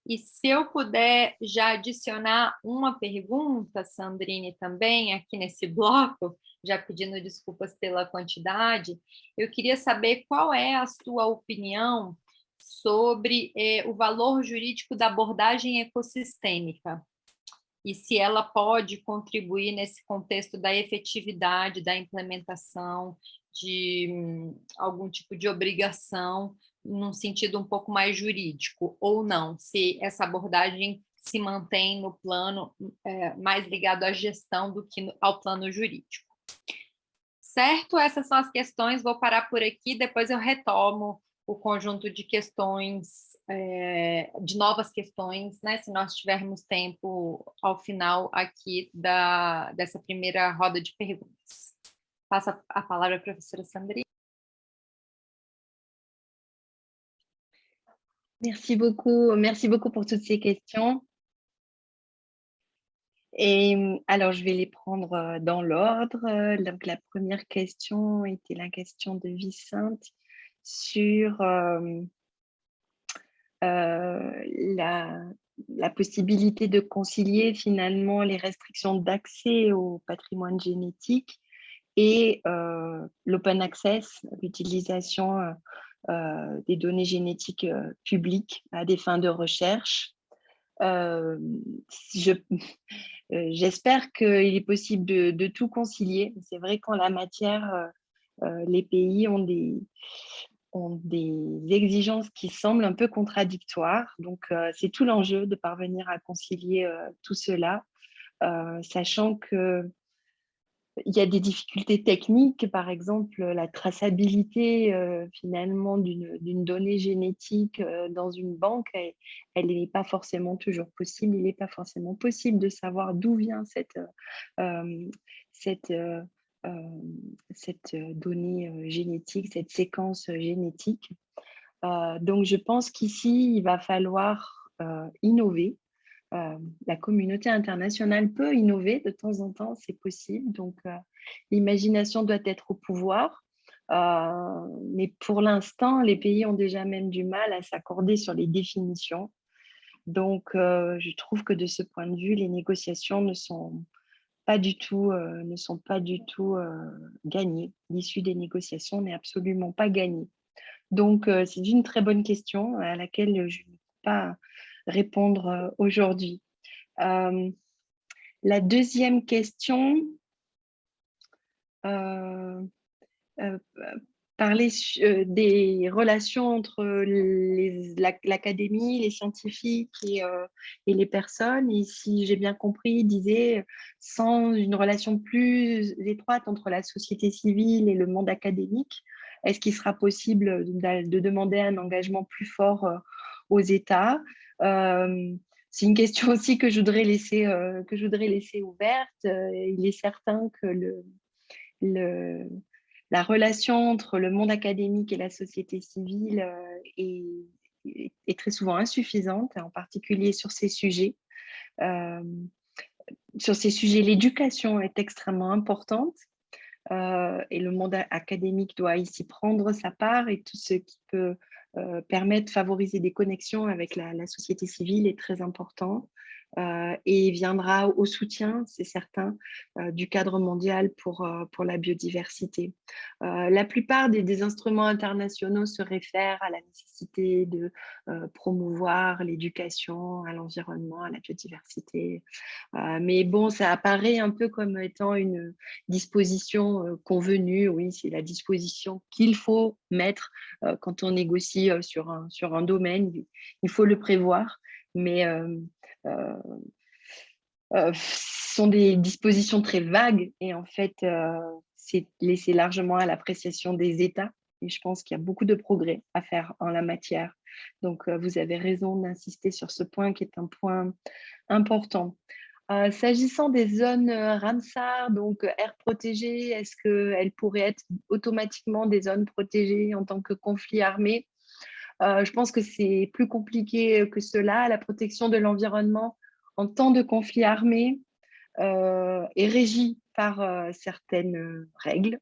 E se eu puder já adicionar uma pergunta, Sandrine, também aqui nesse bloco, já pedindo desculpas pela quantidade, eu queria saber qual é a sua opinião sobre o valor jurídico da abordagem ecossistêmica e se ela pode contribuir nesse contexto da efetividade, da implementação de algum tipo de obrigação num sentido um pouco mais jurídico, ou não, se essa abordagem se mantém no plano mais ligado à gestão do que ao plano jurídico. Certo? Essas são as questões, vou parar por aqui, depois eu retomo o conjunto de questões, de novas questões, né? Se nós tivermos tempo ao final aqui dessa primeira roda de perguntas. Passa a palavra à professora Sandrine. Merci beaucoup pour toutes ces questions. Et alors, je vais les prendre dans l'ordre. Donc, la première question était la question de Vicente sur la possibilité de concilier finalement les restrictions d'accès au patrimoine génétique et l'open access, l'utilisation des données génétiques publiques à des fins de recherche. J'espère qu'il est possible de tout concilier. C'est vrai qu'en la matière, les pays ont des exigences qui semblent un peu contradictoires. Donc, c'est tout l'enjeu de parvenir à concilier tout cela, sachant qu'il y a des difficultés techniques, par exemple la traçabilité finalement d'une donnée génétique dans une banque, elle n'est pas forcément toujours possible. Il n'est pas forcément possible de savoir d'où vient cette donnée génétique, cette séquence génétique. Donc, je pense qu'ici, il va falloir innover. La communauté internationale peut innover de temps en temps, c'est possible. Donc, l'imagination doit être au pouvoir. Mais pour l'instant, les pays ont déjà même du mal à s'accorder sur les définitions. Donc, je trouve que de ce point de vue, les négociations ne sont pas du tout gagnées. L'issue des négociations n'est absolument pas gagnée. Donc, c'est une très bonne question à laquelle je ne peux pas répondre aujourd'hui. La deuxième question parlait des relations entre l'académie, les scientifiques et les personnes. Et si j'ai bien compris, il disait sans une relation plus étroite entre la société civile et le monde académique, est-ce qu'il sera possible de demander un engagement plus fort aux États? C'est une question aussi que je voudrais laisser ouverte. Il est certain que la relation entre le monde académique et la société civile est très souvent insuffisante, en particulier sur ces sujets. Sur ces sujets, l'éducation est extrêmement importante et le monde académique doit ici prendre sa part, et tout ce qui peut permettre de favoriser des connexions avec la société civile est très important. Et viendra au soutien, c'est certain, du cadre mondial pour la biodiversité. La plupart des instruments internationaux se réfèrent à la nécessité de promouvoir l'éducation à l'environnement, à la biodiversité. Mais bon, ça apparaît un peu comme étant une disposition convenue. Oui, c'est la disposition qu'il faut mettre quand on négocie sur un domaine. Il faut le prévoir, mais ce sont des dispositions très vagues et en fait, c'est laissé largement à l'appréciation des États. Et je pense qu'il y a beaucoup de progrès à faire en la matière. Donc, vous avez raison d'insister sur ce point qui est un point important. S'agissant des zones Ramsar, donc aires protégées, est-ce qu'elles pourraient être automatiquement des zones protégées en tant que conflit armé? Je pense que c'est plus compliqué que cela. La protection de l'environnement en temps de conflit armé est régie par certaines règles,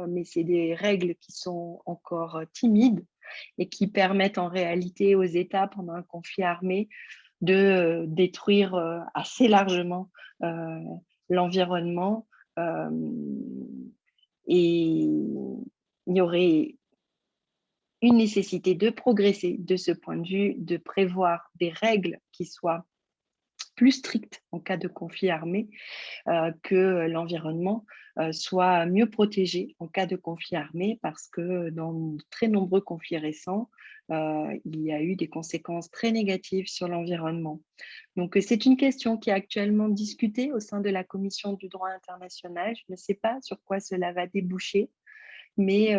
mais c'est des règles qui sont encore timides et qui permettent en réalité aux États, pendant un conflit armé, de détruire assez largement l'environnement. Et il y aurait une nécessité de progresser de ce point de vue, de prévoir des règles qui soient plus strictes en cas de conflit armé, que l'environnement soit mieux protégé en cas de conflit armé, parce que dans de très nombreux conflits récents, il y a eu des conséquences très négatives sur l'environnement. Donc, c'est une question qui est actuellement discutée au sein de la Commission du droit international. Je ne sais pas sur quoi cela va déboucher. mais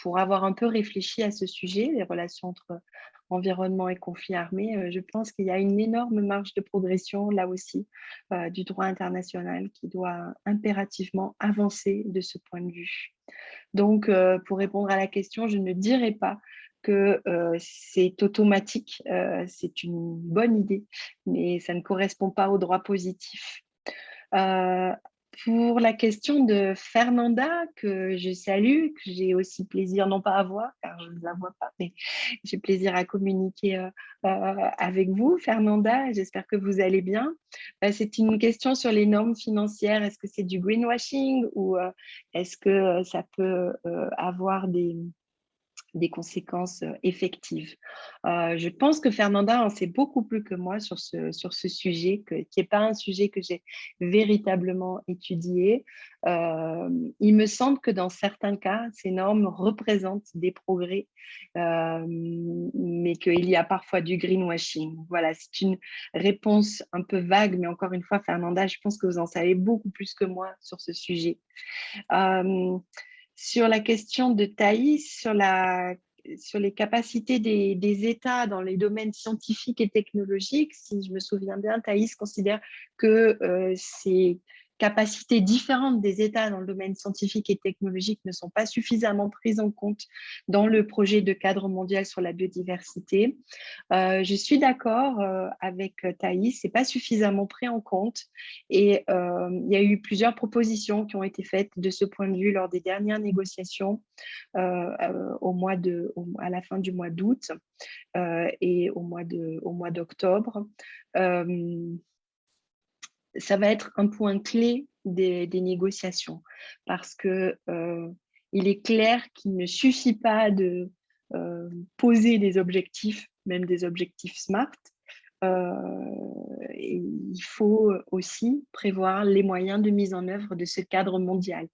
pour avoir un peu réfléchi à ce sujet, les relations entre environnement et conflits armés, je pense qu'il y a une énorme marge de progression là aussi du droit international qui doit impérativement avancer de ce point de vue. Donc, pour répondre à la question, je ne dirais pas que c'est automatique, c'est une bonne idée, mais ça ne correspond pas au droit positif. Euh, pour la question de Fernanda, que je salue, que j'ai aussi plaisir, non pas à voir, car je ne la vois pas, mais j'ai plaisir à communiquer avec vous, Fernanda. J'espère que vous allez bien. C'est une question sur les normes financières. Est-ce que c'est du greenwashing ou est-ce que ça peut avoir des conséquences effectives. Je pense que Fernanda en sait beaucoup plus que moi sur ce sujet, qui n'est pas un sujet que j'ai véritablement étudié. Il me semble que dans certains cas, ces normes représentent des progrès, mais qu'il y a parfois du greenwashing. Voilà, c'est une réponse un peu vague, mais encore une fois, Fernanda, je pense que vous en savez beaucoup plus que moi sur ce sujet. Sur la question de Thaïs, sur les capacités des États dans les domaines scientifiques et technologiques, si je me souviens bien, Thaïs considère que ces capacités différentes des États dans le domaine scientifique et technologique ne sont pas suffisamment prises en compte dans le projet de cadre mondial sur la biodiversité. Je suis d'accord avec Thaïs, ce n'est pas suffisamment pris en compte et il y a eu plusieurs propositions qui ont été faites de ce point de vue lors des dernières négociations à la fin du mois d'août et au mois d'octobre. Ça va être un point clé des négociations parce que il est clair qu'il ne suffit pas de poser des objectifs, même des objectifs SMART. Et il faut aussi prévoir les moyens de mise en œuvre de ce cadre mondial.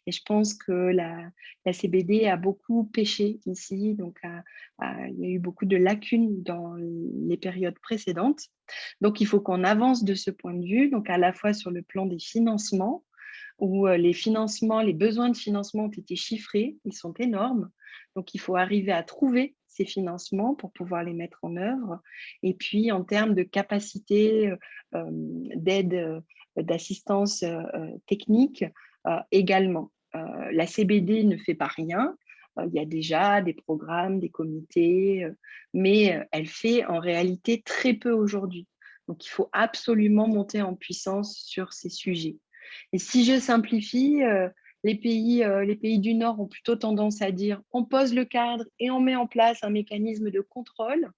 Et je pense que la CBD a beaucoup péché ici, donc il y a eu beaucoup de lacunes dans les périodes précédentes. Donc, il faut qu'on avance de ce point de vue, donc à la fois sur le plan des financements, où les besoins de financement ont été chiffrés, ils sont énormes. Donc, il faut arriver à trouver ces financements pour pouvoir les mettre en œuvre. Et puis, en termes de capacité d'aide, d'assistance technique également. La CBD ne fait pas rien. Il y a déjà des programmes, des comités, mais elle fait en réalité très peu aujourd'hui. Donc, il faut absolument monter en puissance sur ces sujets. Et si je simplifie, les pays du Nord ont plutôt tendance à dire on pose le cadre et on met en place un mécanisme de contrôle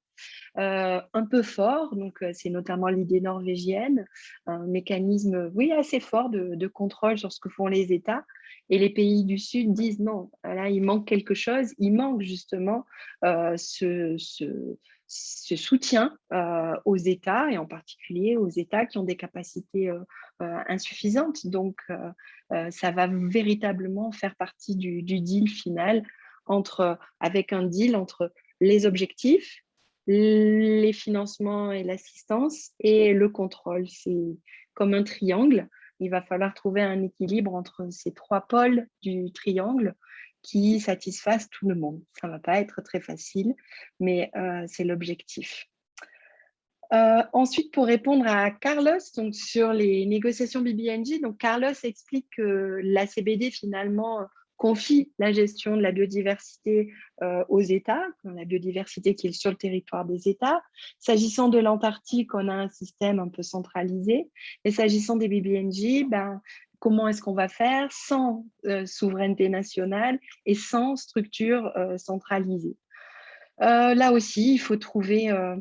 un peu fort. Donc, c'est notamment l'idée norvégienne, un mécanisme, oui, assez fort de contrôle sur ce que font les États. Et les pays du Sud disent non, là, il manque quelque chose. Il manque justement ce soutien aux États, et en particulier aux États qui ont des capacités insuffisantes. Donc, ça va véritablement faire partie du deal final avec un deal entre les objectifs, les financements et l'assistance et le contrôle. C'est comme un triangle. Il va falloir trouver un équilibre entre ces trois pôles du triangle qui satisfassent tout le monde. Ça ne va pas être très facile, mais c'est l'objectif. Ensuite, pour répondre à Carlos donc sur les négociations BBNJ, donc Carlos explique que la CBD finalement confie la gestion de la biodiversité aux États, la biodiversité qui est sur le territoire des États. S'agissant de l'Antarctique, on a un système un peu centralisé. Et s'agissant des BBNJ, comment est-ce qu'on va faire sans souveraineté nationale et sans structure centralisée? Là aussi, il faut trouver un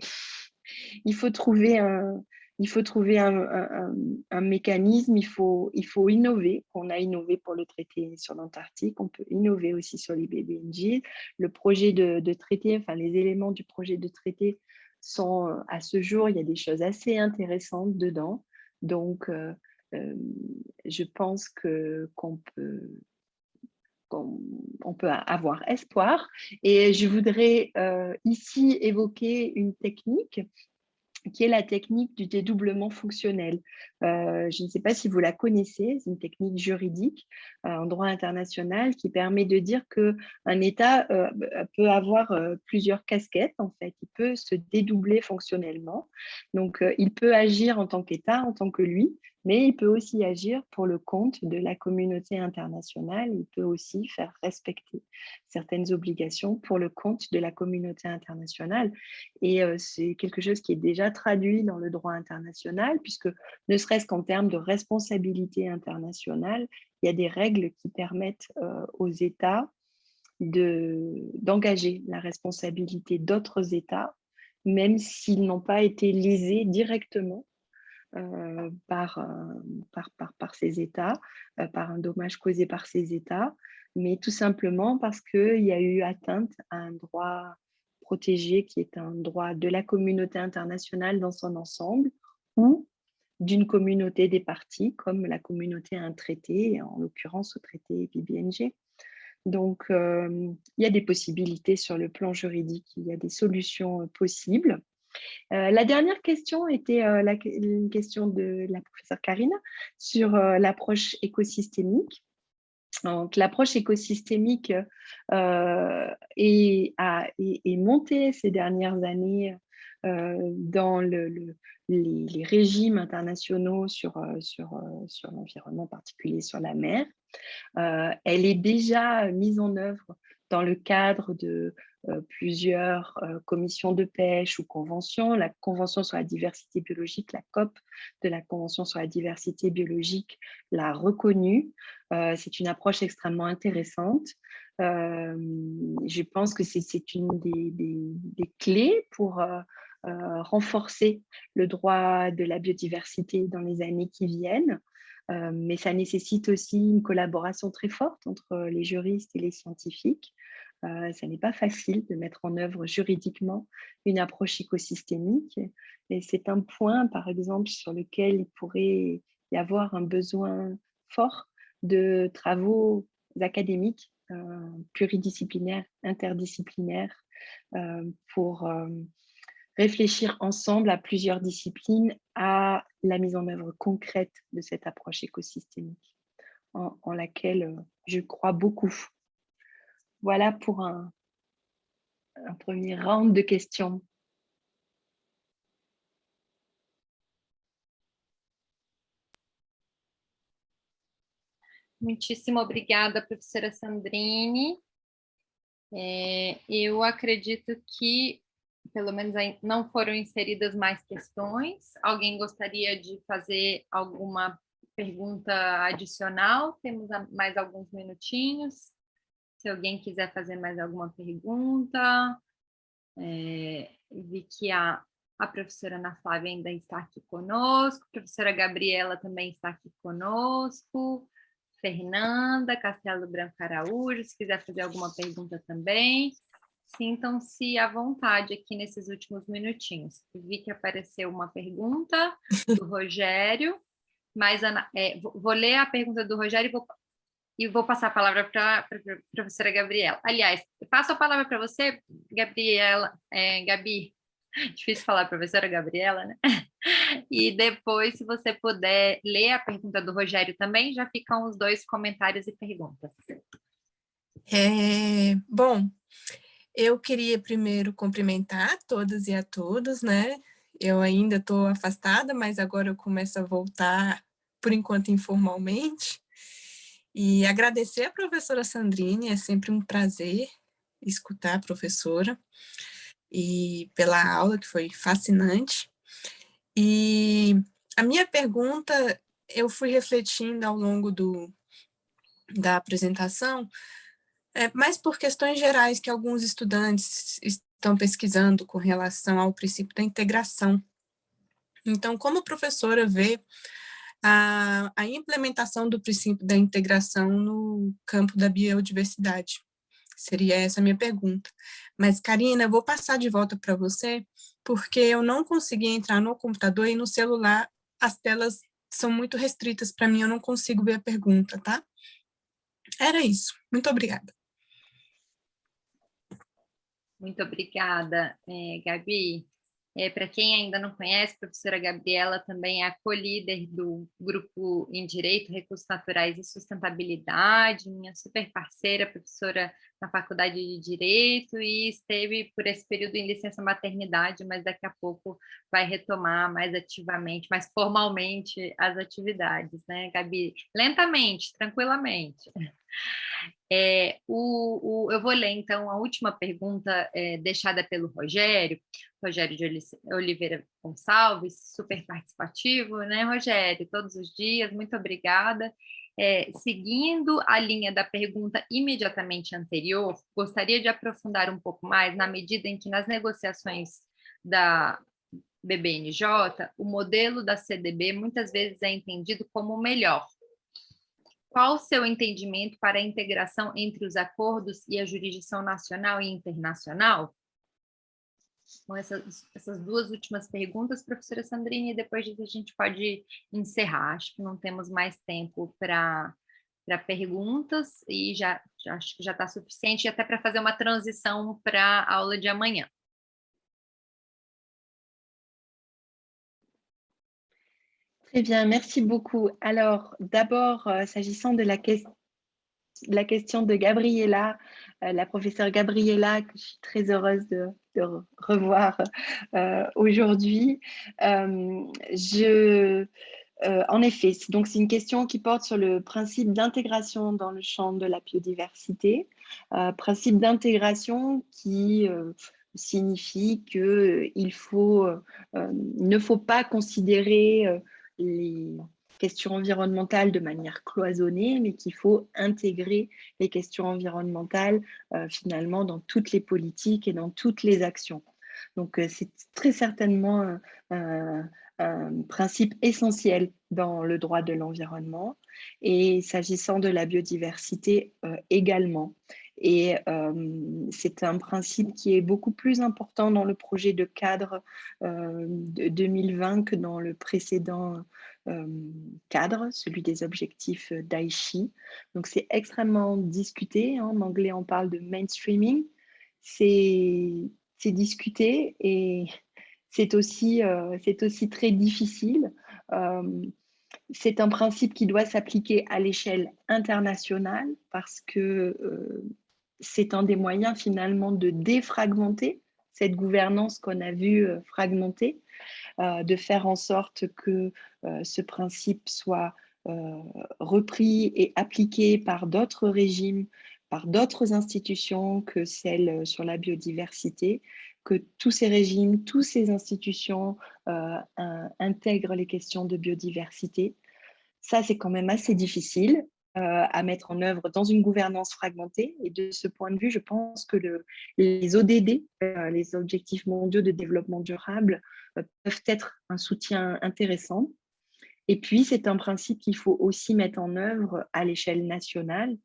mécanisme, il faut innover. On a innové pour le traité sur l'Antarctique, on peut innover aussi sur les BBNJ. Le projet de traité, enfin les éléments du projet de traité sont à ce jour, il y a des choses assez intéressantes dedans. Donc, je pense qu'on peut avoir espoir. Et je voudrais ici évoquer une technique qui est la technique du dédoublement fonctionnel. Je ne sais pas si vous la connaissez, c'est une technique juridique en droit international qui permet de dire qu'un État peut avoir plusieurs casquettes, en fait. Il peut se dédoubler fonctionnellement. Donc, il peut agir en tant qu'État, en tant que lui, mais il peut aussi agir pour le compte de la communauté internationale. Il peut aussi faire respecter certaines obligations pour le compte de la communauté internationale. Et c'est quelque chose qui est déjà traduit dans le droit international, puisque ne serait-ce qu'en termes de responsabilité internationale, il y a des règles qui permettent aux États d'engager la responsabilité d'autres États, même s'ils n'ont pas été lésés directement par ces États, par un dommage causé par ces États, mais tout simplement parce qu'il y a eu atteinte à un droit protégé qui est un droit de la communauté internationale dans son ensemble ou d'une communauté des parties, comme la communauté à un traité, en l'occurrence au traité BBNG. Donc, il y a des possibilités sur le plan juridique, il y a des solutions possibles. La dernière question était une question de la professeure Karina sur l'approche écosystémique. Donc, l'approche écosystémique est montée ces dernières années dans les régimes internationaux sur l'environnement, en particulier sur la mer. Elle est déjà mise en œuvre dans le cadre de plusieurs commissions de pêche ou conventions. La Convention sur la diversité biologique, la COP de la Convention sur la diversité biologique l'a reconnue. C'est une approche extrêmement intéressante. Je pense que c'est une des clés pour renforcer le droit de la biodiversité dans les années qui viennent. Mais ça nécessite aussi une collaboration très forte entre les juristes et les scientifiques. Ça n'est pas facile de mettre en œuvre juridiquement une approche écosystémique. Et c'est un point, par exemple, sur lequel il pourrait y avoir un besoin fort de travaux académiques, pluridisciplinaires, interdisciplinaires, pour réfléchir ensemble à plusieurs disciplines à la mise en œuvre concrète de cette approche écosystémique en laquelle je crois beaucoup. Voilà pour un premier round de questions. Muitíssimo obrigada, professora Sandrine. Eu acredito que, pelo menos, não foram inseridas mais questões. Alguém gostaria de fazer alguma pergunta adicional? Temos mais alguns minutinhos. Se alguém quiser fazer mais alguma pergunta. Vi que a professora Ana Flávia ainda está aqui conosco, a professora Gabriela também está aqui conosco, Fernanda Castelo Branco Araújo, se quiser fazer alguma pergunta também, sintam-se à vontade aqui nesses últimos minutinhos. Vi que apareceu uma pergunta do Rogério, mas vou ler a pergunta do Rogério e vou passar a palavra para a professora Gabriela. Aliás, passo a palavra para você, Gabriela, Gabi, difícil falar professora Gabriela, né? E depois, se você puder ler a pergunta do Rogério também, já ficam os dois comentários e perguntas. Bom, eu queria primeiro cumprimentar todas e a todos, né? Eu ainda estou afastada, mas agora eu começo a voltar, por enquanto, informalmente. E agradecer a professora Sandrine, é sempre um prazer escutar a professora, e pela aula, que foi fascinante. E a minha pergunta, eu fui refletindo ao longo da apresentação, mas por questões gerais que alguns estudantes estão pesquisando com relação ao princípio da integração. Então, como a professora vê a implementação do princípio da integração no campo da biodiversidade? Seria essa a minha pergunta. Mas, Karina, eu vou passar de volta para você, porque eu não consegui entrar no computador e no celular as telas são muito restritas para mim, eu não consigo ver a pergunta, tá? Era isso. Muito obrigada. Muito obrigada, Gabi. Para quem ainda não conhece, a professora Gabriela também é a co-líder do grupo em Direito, Recursos Naturais e Sustentabilidade, minha super parceira, professora na Faculdade de Direito, e esteve por esse período em licença maternidade, mas daqui a pouco vai retomar mais ativamente, mais formalmente as atividades, né, Gabi? Lentamente, tranquilamente. Eu vou ler, então, a última pergunta deixada pelo Rogério de Oliveira Gonçalves, super participativo, né, Rogério? Todos os dias, muito obrigada. Seguindo a linha da pergunta imediatamente anterior, gostaria de aprofundar um pouco mais na medida em que nas negociações da BBNJ, o modelo da CDB muitas vezes é entendido como o melhor. Qual o seu entendimento para a integração entre os acordos e a jurisdição nacional e internacional? Então, essas duas últimas perguntas, professora Sandrine, e depois disso a gente pode encerrar. Acho que não temos mais tempo para perguntas e acho que já está suficiente, até para fazer uma transição para a aula de amanhã. Très bien, merci beaucoup. Alors, d'abord, s'agissant de la question de Gabriela, la professeure Gabriela, que je suis très heureuse de revoir aujourd'hui. En effet, donc c'est une question qui porte sur le principe d'intégration dans le champ de la biodiversité, principe d'intégration qui signifie qu'il ne faut pas considérer les questions environnementales de manière cloisonnée, mais qu'il faut intégrer les questions environnementales finalement dans toutes les politiques et dans toutes les actions. Donc c'est très certainement un principe essentiel dans le droit de l'environnement et s'agissant de la biodiversité également. Et c'est un principe qui est beaucoup plus important dans le projet de cadre de 2020 que dans le précédent cadre, celui des objectifs d'Aichi. Donc c'est extrêmement discuté, hein. En anglais on parle de mainstreaming, c'est discuté et c'est aussi très difficile. C'est un principe qui doit s'appliquer à l'échelle internationale parce que c'est un des moyens finalement de défragmenter cette gouvernance qu'on a vue fragmentée, de faire en sorte que ce principe soit repris et appliqué par d'autres régimes, par d'autres institutions que celles sur la biodiversité, que tous ces régimes, toutes ces institutions intègrent les questions de biodiversité. Ça, c'est quand même assez difficile à mettre en œuvre dans une gouvernance fragmentée. Et de ce point de vue, je pense que les ODD, les Objectifs mondiaux de développement durable, peuvent être un soutien intéressant. Et puis, c'est un principe qu'il faut aussi mettre en œuvre à l'échelle nationale.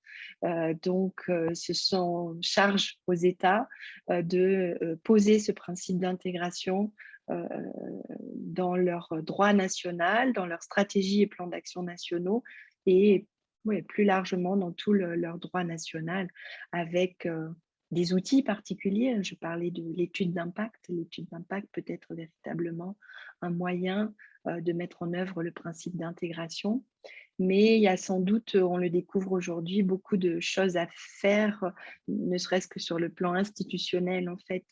Donc, ce sont charge aux États de poser ce principe d'intégration dans leur droit national, dans leur stratégie et plan d'action nationaux et plus largement dans tout leur droit national avec des outils particuliers. Je parlais de l'étude d'impact. L'étude d'impact peut être véritablement un moyen de mettre en œuvre le principe d'intégration. Mais il y a sans doute, on le découvre aujourd'hui, beaucoup de choses à faire, ne serait-ce que sur le plan institutionnel. En fait,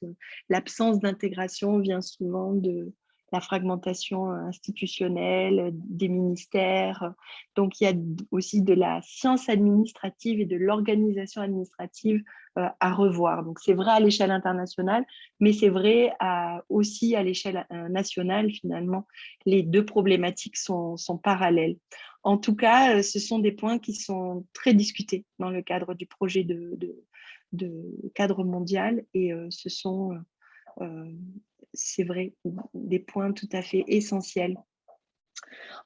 l'absence d'intégration vient souvent de la fragmentation institutionnelle, des ministères. Donc, il y a aussi de la science administrative et de l'organisation administrative à revoir. Donc, c'est vrai à l'échelle internationale, mais c'est vrai aussi à l'échelle nationale, finalement. Les deux problématiques sont parallèles. En tout cas, ce sont des points qui sont très discutés dans le cadre du projet de cadre mondial et ce sont, c'est vrai, des points tout à fait essentiels.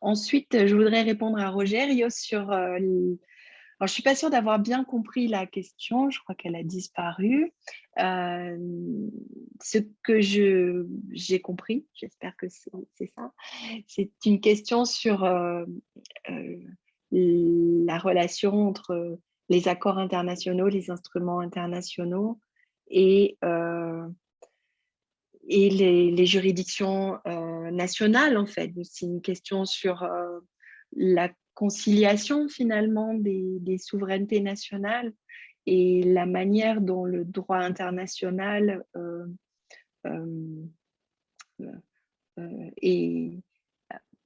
Ensuite, je voudrais répondre à Rogerio sur... alors, je ne suis pas sûre d'avoir bien compris la question, je crois qu'elle a disparu. Ce que j'ai compris, j'espère que c'est ça, c'est une question sur la relation entre les accords internationaux, les instruments internationaux et et les juridictions nationales, en fait. C'est une question sur la conciliation, finalement, des souverainetés nationales et la manière dont le droit international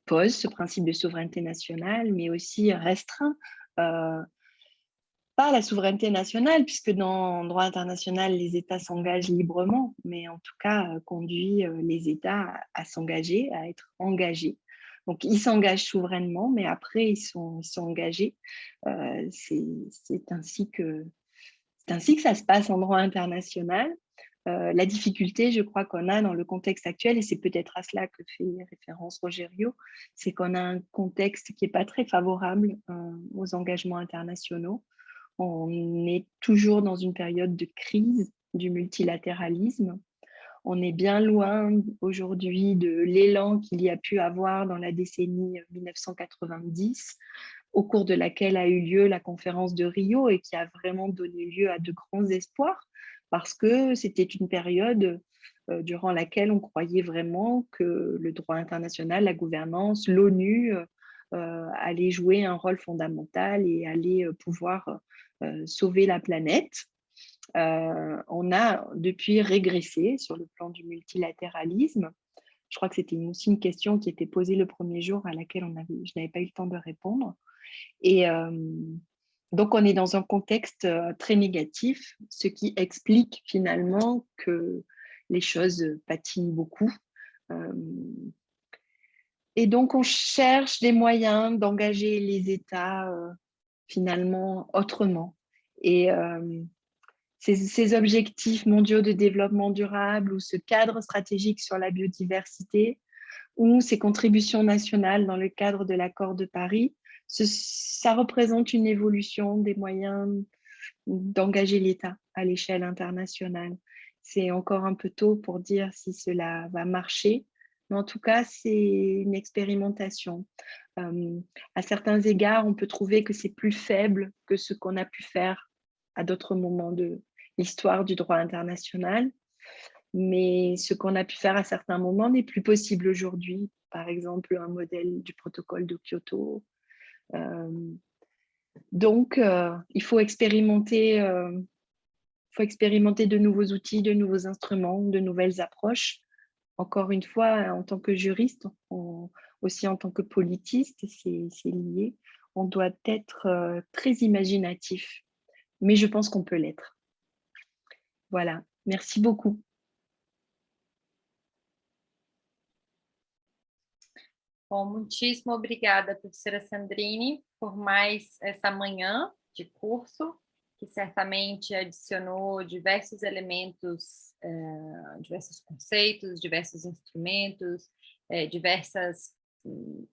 pose ce principe de souveraineté nationale, mais aussi restreint pas la souveraineté nationale, puisque dans le droit international, les États s'engagent librement, mais en tout cas conduit les États à s'engager, à être engagés. Donc, ils s'engagent souverainement, mais après, ils sont engagés. C'est ainsi que ça se passe en droit international. La difficulté, je crois qu'on a dans le contexte actuel, et c'est peut-être à cela que fait référence Rogerio, c'est qu'on a un contexte qui n'est pas très favorable aux engagements internationaux. On est toujours dans une période de crise du multilatéralisme. On est bien loin aujourd'hui de l'élan qu'il y a pu avoir dans la décennie 1990, au cours de laquelle a eu lieu la conférence de Rio et qui a vraiment donné lieu à de grands espoirs, parce que c'était une période durant laquelle on croyait vraiment que le droit international, la gouvernance, l'ONU allait jouer un rôle fondamental et allait pouvoir sauver la planète. On a depuis régressé sur le plan du multilatéralisme. Je crois que c'était aussi une question qui était posée le premier jour à laquelle je n'avais pas eu le temps de répondre. Et donc, on est dans un contexte très négatif, ce qui explique finalement que les choses patinent beaucoup. Et donc, on cherche des moyens d'engager les États finalement autrement. Et ces objectifs mondiaux de développement durable ou ce cadre stratégique sur la biodiversité ou ces contributions nationales dans le cadre de l'accord de Paris, ça représente une évolution des moyens d'engager l'État à l'échelle internationale. C'est encore un peu tôt pour dire si cela va marcher, mais en tout cas, c'est une expérimentation. À certains égards, on peut trouver que c'est plus faible que ce qu'on a pu faire à d'autres moments de l'histoire du droit international. Mais ce qu'on a pu faire à certains moments n'est plus possible aujourd'hui. Par exemple, un modèle du protocole de Kyoto. Donc, il faut expérimenter de nouveaux outils, de nouveaux instruments, de nouvelles approches. Encore une fois, en tant que juriste, aussi en tant que politiste, c'est lié. On doit être très imaginatif, mais je pense qu'on peut l'être. Voilà, merci beaucoup. Bom, muitíssimo obrigada, professora Sandrine, por mais essa manhã de curso, que certamente adicionou diversos elementos, diversos conceitos, diversos instrumentos, diversas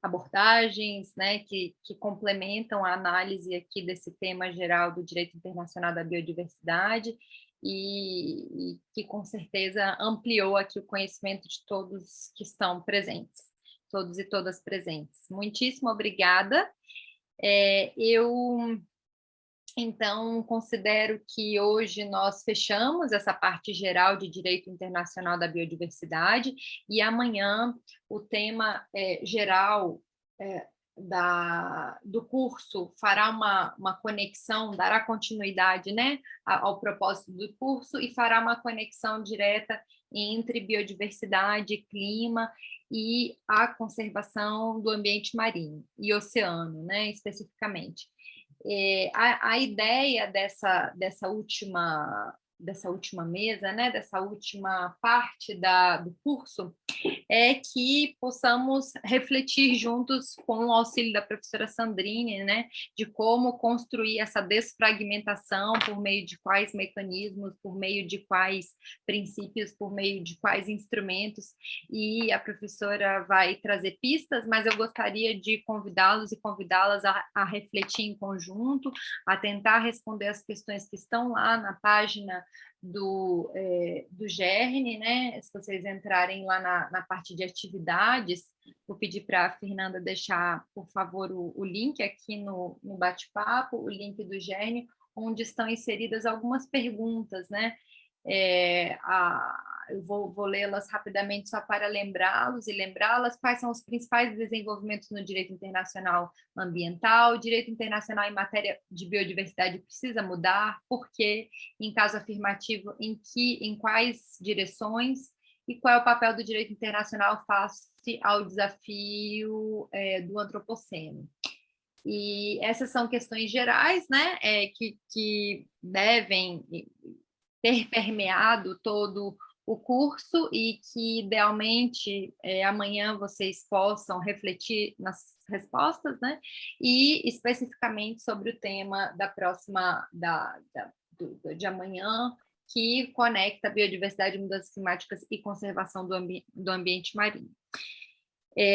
abordagens, né, que complementam a análise aqui desse tema geral do direito internacional da biodiversidade e que com certeza ampliou aqui o conhecimento de todos que estão presentes. Todos e todas presentes. Muitíssimo obrigada. Eu, então, considero que hoje nós fechamos essa parte geral de Direito Internacional da Biodiversidade e amanhã o tema geral do curso fará uma conexão, dará continuidade, né, ao propósito do curso e fará uma conexão direta entre biodiversidade, clima e a conservação do ambiente marinho e oceano, né, especificamente. A ideia dessa última mesa, né, dessa última parte do curso, é que possamos refletir juntos com o auxílio da professora Sandrine, né, de como construir essa desfragmentação, por meio de quais mecanismos, por meio de quais princípios, por meio de quais instrumentos, e a professora vai trazer pistas, mas eu gostaria de convidá-los e convidá-las a refletir em conjunto, a tentar responder as questões que estão lá na página do GERN, né? Se vocês entrarem lá na parte de atividades, vou pedir para a Fernanda deixar, por favor, o link aqui no bate-papo, o link do GERN, onde estão inseridas algumas perguntas, né? eu vou lê-las rapidamente só para lembrá-los e lembrá-las quais são os principais desenvolvimentos no direito internacional ambiental. O direito internacional em matéria de biodiversidade precisa mudar, por quê? Em caso afirmativo, em quais direções, e qual é o papel do direito internacional face ao desafio do antropoceno. E essas são questões gerais, né, que devem ter permeado todo o curso e que, idealmente, amanhã vocês possam refletir nas respostas, né, e especificamente sobre o tema da próxima, de amanhã, que conecta biodiversidade, mudanças climáticas e conservação do ambiente marinho.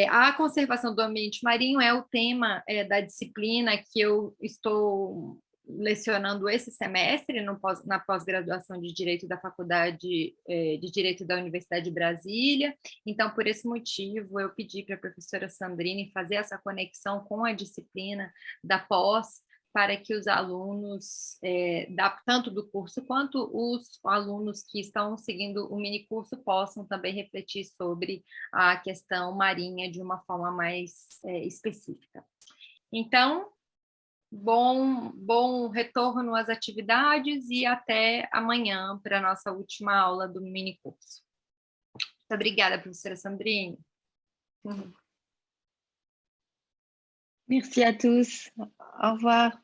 A conservação do ambiente marinho é o tema da disciplina que eu estou lecionando esse semestre na pós-graduação de Direito da Faculdade de Direito da Universidade de Brasília. Então, por esse motivo, eu pedi para a professora Sandrine fazer essa conexão com a disciplina da pós, para que os alunos, tanto do curso quanto os alunos que estão seguindo o minicurso, possam também refletir sobre a questão marinha de uma forma mais específica. Então, bom retorno às atividades e até amanhã para a nossa última aula do minicurso. Muito obrigada, professora Sandrine. Merci à tous. Au revoir.